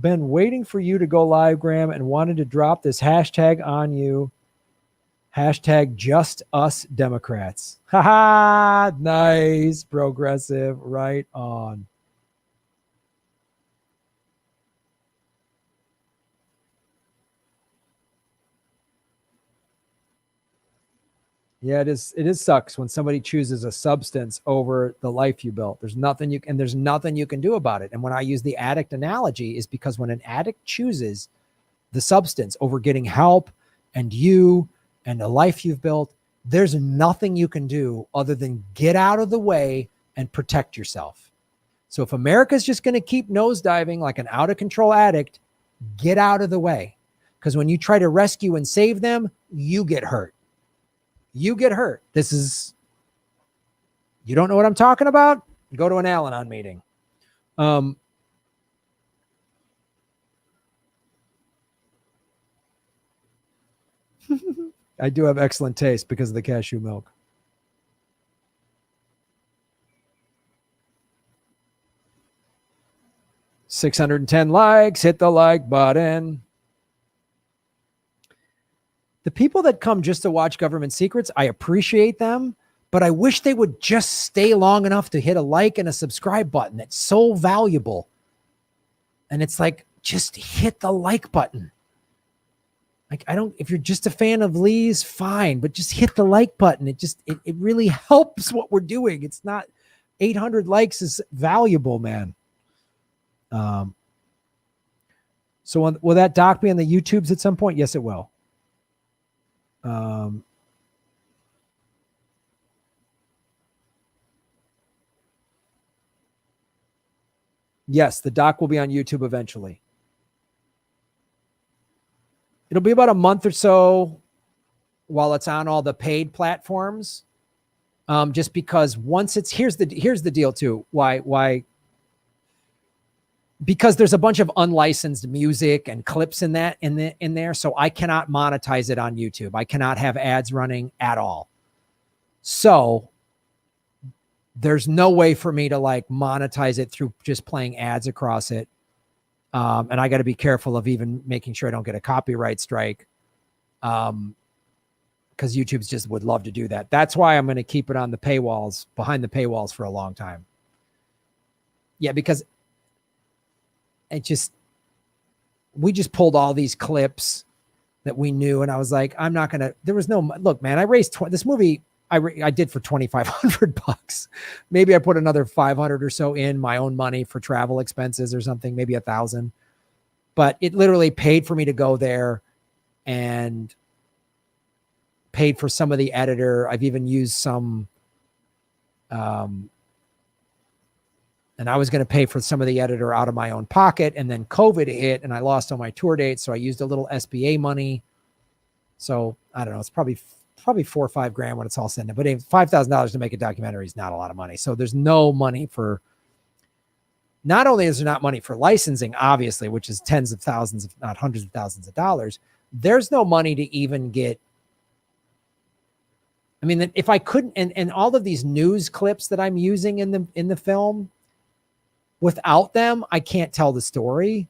Been waiting for you to go live, Graham, and wanted to drop this hashtag on you. Hashtag just us Democrats. Haha, nice, Progressive. Right on. Yeah, it is sucks when somebody chooses a substance over the life you built. There's nothing you can do about it. And when I use the addict analogy is because when an addict chooses the substance over getting help and you and the life you've built, there's nothing you can do other than get out of the way and protect yourself. So if America's just going to keep nosediving like an out of control addict, get out of the way. Because when you try to rescue and save them, you get hurt. You get hurt. You don't know what I'm talking about? Go to an Al-Anon meeting. I do have excellent taste because of the cashew milk. $610 likes. Hit the like button. The people that come just to watch Government Secrets, I appreciate them, but I wish they would just stay long enough to hit a like and a subscribe button. It's so valuable. And it's like, just hit the like button. Like, if you're just a fan of Lee's, fine, but just hit the like button. It really helps what we're doing. It's not 800 likes is valuable, man. So will that doc be on the YouTubes at some point? Yes, it will. Yes, the doc will be on YouTube eventually. It'll be about a month or so while it's on all the paid platforms. Just because once it's here's the deal too. Why? Because there's a bunch of unlicensed music and clips in there, so I cannot monetize it on YouTube. I cannot have ads running at all. So there's no way for me to like monetize it through just playing ads across it. And I got to be careful of even making sure I don't get a copyright strike. Because YouTube's just would love to do that. That's why I'm going to keep it on the paywalls, behind the paywalls for a long time. Yeah, because we just pulled all these clips that we knew. And I was like, I'm not going to, there was no, look, man, I raised this movie. I did for $2,500. Maybe I put another 500 or so in my own money for travel expenses or something, maybe 1,000. but it literally paid for me to go there and paid for some of the editor. I've even used some, and I was going to pay for some of the editor out of my own pocket. And then COVID hit and I lost all my tour dates. So I used a little SBA money. So I don't know. It's probably $4 or $5 grand when it's all said and done. But $5,000 to make a documentary is not a lot of money. So there's no money for, not only is there not money for licensing, obviously, which is tens of thousands, if not hundreds of thousands of dollars, there's no money to even get. I mean, if I couldn't, and all of these news clips that I'm using in the film, without them, I can't tell the story.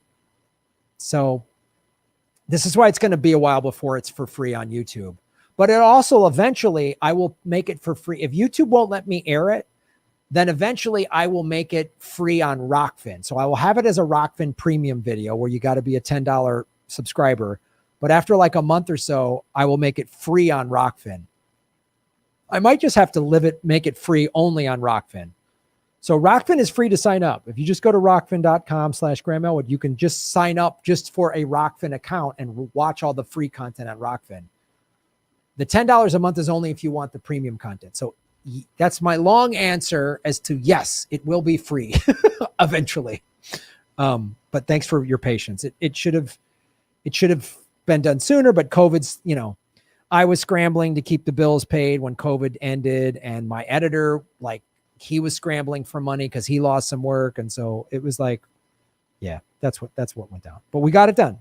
So this is why it's going to be a while before it's for free on YouTube. But it also eventually I will make it for free. If YouTube won't let me air it, then eventually I will make it free on Rockfin. So I will have it as a Rockfin premium video where you got to be a $10 subscriber. But after like a month or so, I will make it free on Rockfin. I might just have to make it free only on Rockfin. So Rockfin is free to sign up. If you just go to rockfin.com/Graham Elwood, you can just sign up just for a Rockfin account and watch all the free content on Rockfin. The $10 a month is only if you want the premium content. So that's my long answer as to yes, it will be free eventually. But thanks for your patience. It should have been done sooner, but COVID's, I was scrambling to keep the bills paid when COVID ended, and my editor, he was scrambling for money because he lost some work. And so it was like, yeah, that's what went down. But we got it done.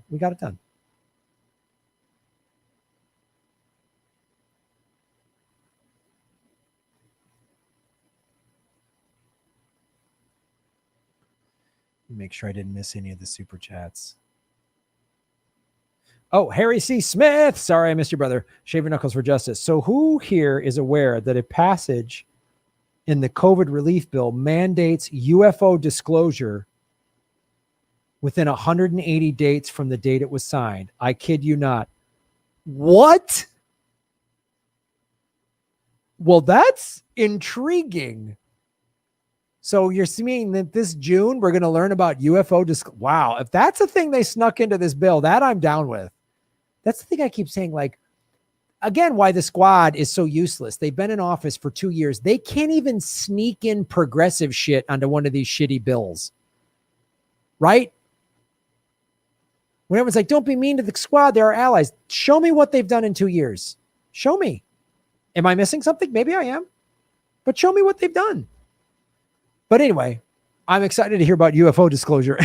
Make sure I didn't miss any of the super chats. Oh, Harry C. Smith. Sorry, I missed you, brother. Shaving Knuckles for Justice. So who here is aware that a passage in the COVID relief bill mandates UFO disclosure within 180 days from the date it was signed? I kid you not. What? Well, that's intriguing. So you're seeing that this June, we're going to learn about UFO. Wow. If that's a thing they snuck into this bill, that I'm down with. That's the thing I keep saying. Again, why the squad is so useless. They've been in office for 2 years. They can't even sneak in progressive shit onto one of these shitty bills. Right? When everyone's like, don't be mean to the squad. They're our allies. Show me what they've done in 2 years. Show me. Am I missing something? Maybe I am. But show me what they've done. But anyway, I'm excited to hear about UFO disclosure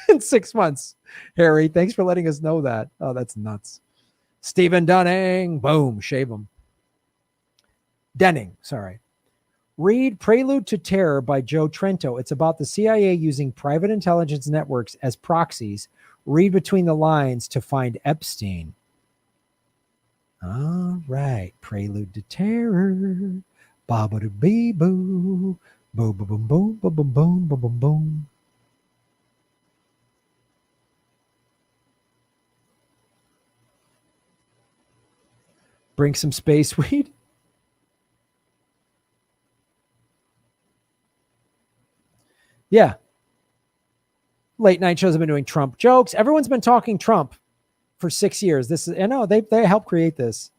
in 6 months. Harry, thanks for letting us know that. Oh, that's nuts. Stephen Dunning. Boom. Shave him. Denning. Sorry. Read Prelude to Terror by Joe Trento. It's about the CIA using private intelligence networks as proxies. Read between the lines to find Epstein. All right. Prelude to Terror. Ba-ba-da-bee-boo. Boom, boom, boom, boom, boom, boom, boom, boom, boom, boom. Bring some space weed. Yeah. Late night shows have been doing Trump jokes. Everyone's been talking Trump for 6 years. This is, they helped create this.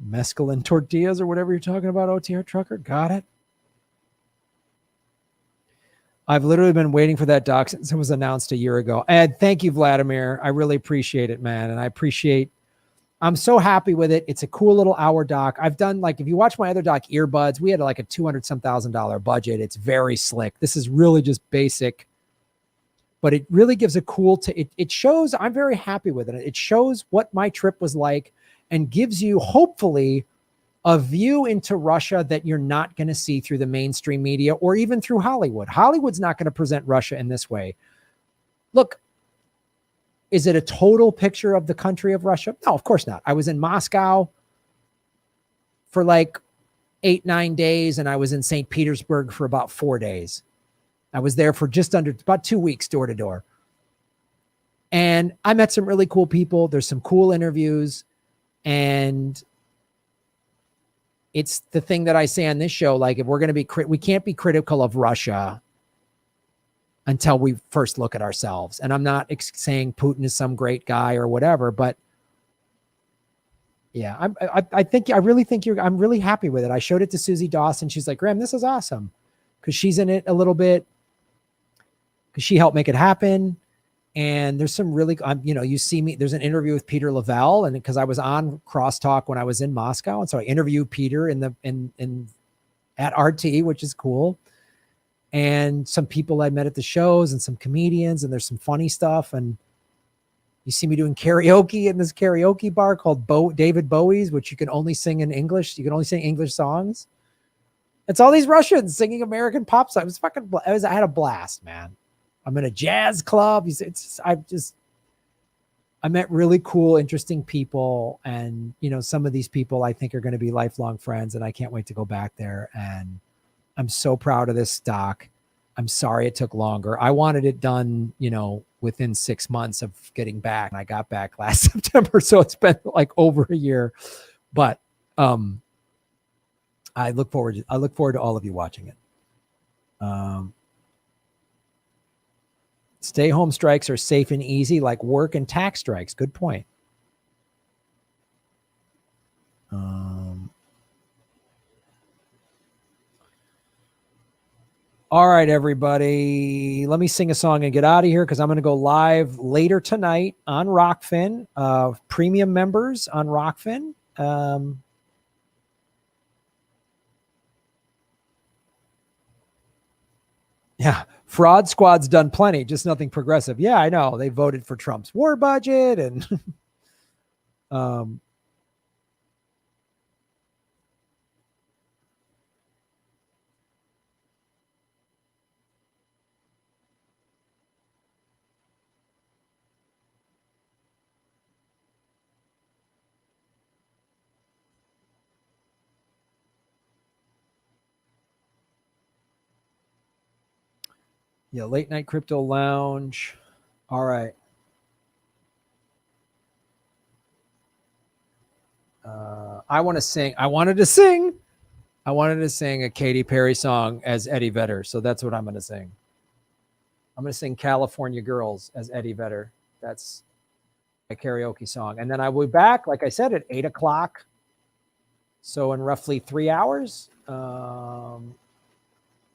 Mescaline tortillas or whatever you're talking about, OTR trucker. Got it. I've literally been waiting for that doc since it was announced a year ago. And thank you, Vladimir. I really appreciate it, man. And I'm so happy with it. It's a cool little hour doc. I've done, if you watch my other doc, Earbuds, we had a $200,000 budget. It's very slick. This is really just basic, but it really gives a cool, it shows, I'm very happy with it. It shows what my trip was like and gives you, hopefully, a view into Russia that you're not going to see through the mainstream media or even through Hollywood. Hollywood's not going to present Russia in this way. Look, is it a total picture of the country of Russia? No, of course not. I was in Moscow for 8-9 days, and I was in St. Petersburg for about 4 days. I was there for just under about 2 weeks, door to door. And I met some really cool people. There's some cool interviews. And it's the thing that I say on this show, like if we're going to be, we can't be critical of Russia until we first look at ourselves. And I'm not saying Putin is some great guy or whatever, but yeah, I really think I'm really happy with it. I showed it to Susie Dawson. She's like, Graham, this is awesome. Cause she's in it a little bit. Cause she helped make it happen. And there's some really, you see me, there's an interview with Peter Lavelle, and because I was on Crosstalk when I was in Moscow. And so I interviewed Peter at RT, which is cool. And some people I met at the shows and some comedians, and there's some funny stuff. And you see me doing karaoke in this karaoke bar called David Bowie's, which you can only sing in English. You can only sing English songs. It's all these Russians singing American pop songs. I had a blast, man. I'm in a jazz club. I met really cool, interesting people. And, some of these people I think are going to be lifelong friends, and I can't wait to go back there. And I'm so proud of this stock. I'm sorry it took longer. I wanted it done, within 6 months of getting back. And I got back last September. So it's been like over a year, but I look forward to all of you watching it. Stay home strikes are safe and easy, like work and tax strikes. Good point. All right, everybody. Let me sing a song and get out of here because I'm going to go live later tonight on Rockfin. Premium members on Rockfin. Yeah. Fraud Squad's done plenty, just nothing progressive. Yeah, I know. They voted for Trump's war budget and yeah, Late Night Crypto Lounge. All right. I wanted to sing a Katy Perry song as Eddie Vedder. So that's what I'm going to sing. I'm going to sing California Girls as Eddie Vedder. That's a karaoke song. And then I will be back, like I said, at 8:00. So in roughly 3 hours.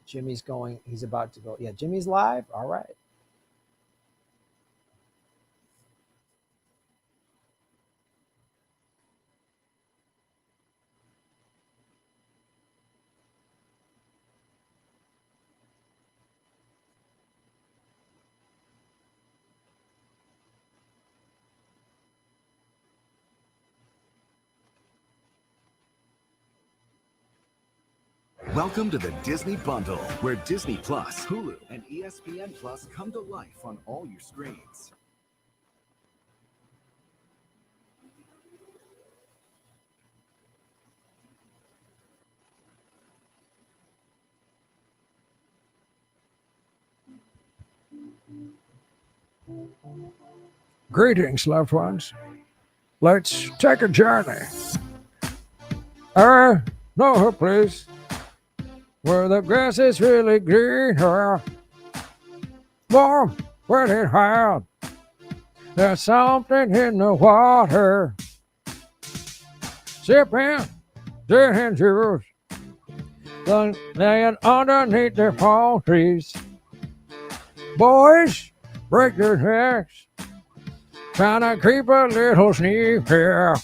Jimmy's going. He's about to go. Yeah, Jimmy's live. All right. Welcome to the Disney Bundle, where Disney Plus, Hulu, and ESPN Plus come to life on all your screens. Greetings, loved ones. Let's take a journey. No, please. Where the grass is really greener. Warm, wet and hot. There's something in the water. Sipping, drinking juice. Laying underneath the palm trees. Boys, break their necks. Trying to keep a little sleep here.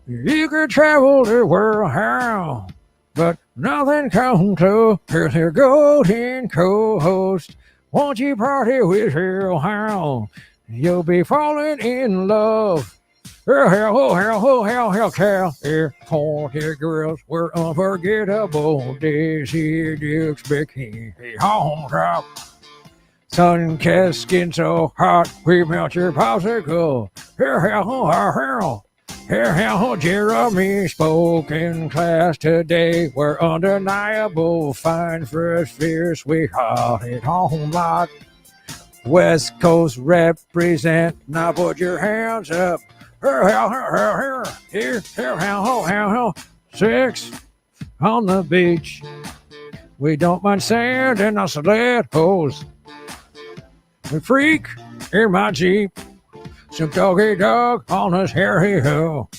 You could travel the world how, but nothing comes to here's your golden co-host. Won't you party with your how? You'll be falling in love. California girls were unforgettable. Daisy Dukes bikini on top. Sun-kissed skin so hot, we melt your popsicle. Jeremy spoke in class today. We're undeniable, fine, fresh, fierce, we hot it on like. West Coast represent. Now put your hands up. Here, how. 6 on the beach. We don't mind sand in our sled hose. We freak in my Jeep. Some doggy dog on his hairy hill.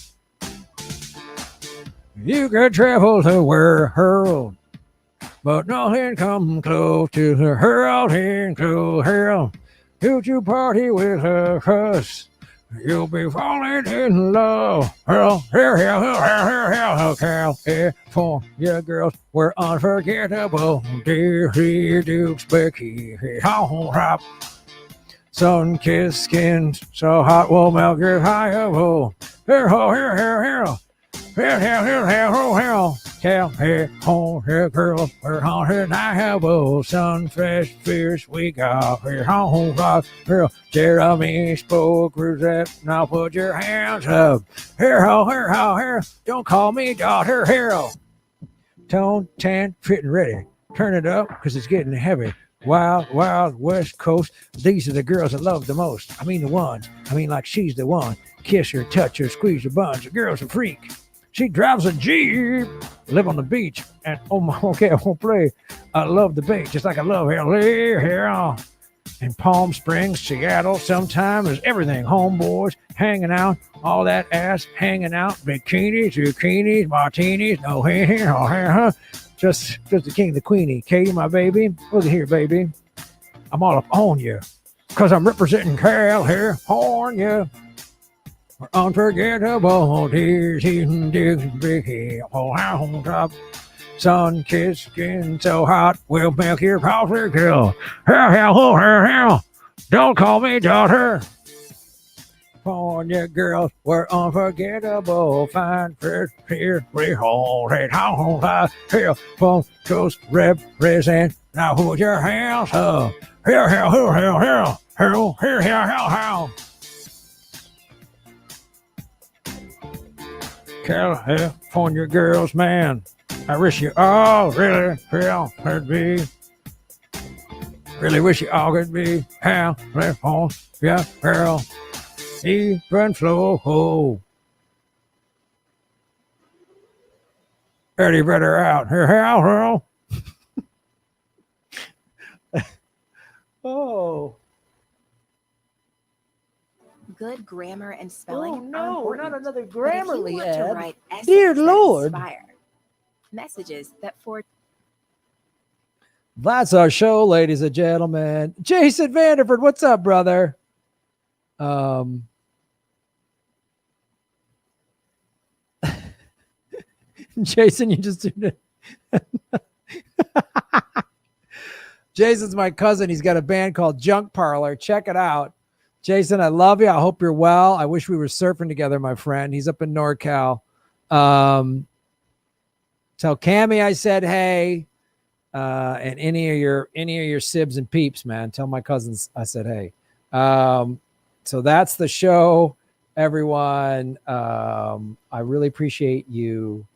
You could travel the world, but nothing come close to the hurling to hell. Don't you party with us? You'll be falling in love. California girls were unforgettable. Dear Dukes, Becky, hop. Sun-kissed skin, so hot will melt your highball. California girls were undeniable. Sun fresh, fierce, we got here home rock. Jeremy spoke, Rosette. Now put your hands up. Here. Don't call me daughter. Hero. Tone 10, fit and ready. Turn it up, because it's getting heavy. Wild, wild West Coast. These are the girls I love the most. I mean the ones. I mean like she's the one. Kiss her, touch her, squeeze her buns. The girl's a freak. She drives a Jeep. Live on the beach. And oh my, okay, I won't play. I love the beach just like I love LA here. In Palm Springs, Seattle, sometimes everything. Homeboys hanging out. All that ass hanging out. Bikinis, zucchinis, martinis. No hair. Just the king, the queenie. Katie, my baby. Look at here, baby. I'm all up on you. Because I'm representing California. We're unforgettable. Tears, eating, digging, big on top. Sun-kissed skin so hot, we'll make your coffee kill. Don't call me daughter. California girls were unforgettable. Fine, fresh, here, we hold it on high. Here, from coast represent. Now put your hands up. Here. California girls, man. I wish you all really could be. Really wish you all could be. California girl. Even flow. Eddie better out here. How? Oh. Good grammar and spelling. Oh no, are we're not important. another But if you Grammarly want to ad. write essays Dear that Lord. inspire, messages that forge. That's our show, ladies and gentlemen. Jason Vanderford, what's up, brother? Jason, you just tuned in. Jason's my cousin. He's got a band called Junk Parlor. Check it out. Jason, I love you. I hope you're well. I wish we were surfing together, my friend. He's up in NorCal. Tell Cammy I said hey. And any of your sibs and peeps, man. Tell my cousins I said hey. So that's the show, everyone. I really appreciate you.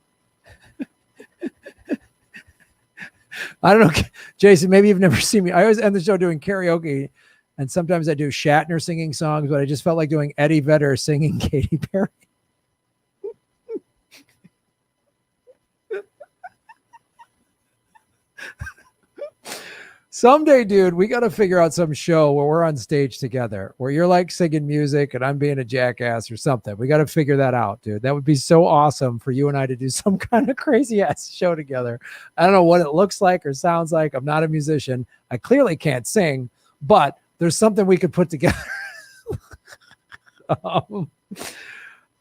I don't know, Jason, maybe you've never seen me. I always end the show doing karaoke, and sometimes I do Shatner singing songs, but I just felt like doing Eddie Vedder singing Katy Perry. Someday, dude, we got to figure out some show where we're on stage together, where you're like singing music and I'm being a jackass or something. We got to figure that out, dude. That would be so awesome for you and I to do some kind of crazy ass show together. I don't know what it looks like or sounds like. I'm not a musician. I clearly can't sing, but there's something we could put together.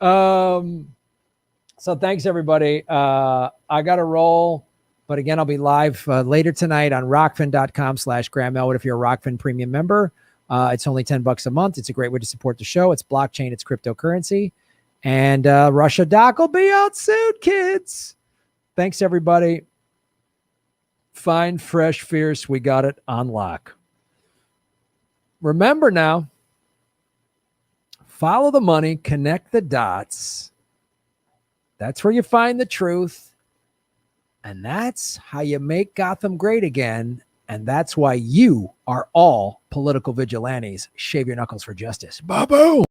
So thanks, everybody. I got to roll. But again, I'll be live later tonight on rockfin.com/Graham Elwood if you're a Rockfin premium member. It's only $10 a month. It's a great way to support the show. It's blockchain. It's cryptocurrency. And Russia Doc will be out soon, kids. Thanks, everybody. Fine, fresh, fierce. We got it on lock. Remember now, follow the money, connect the dots. That's where you find the truth. And that's how you make Gotham great again. And that's why you are all political vigilantes. Shave your knuckles for justice. Boo-boo.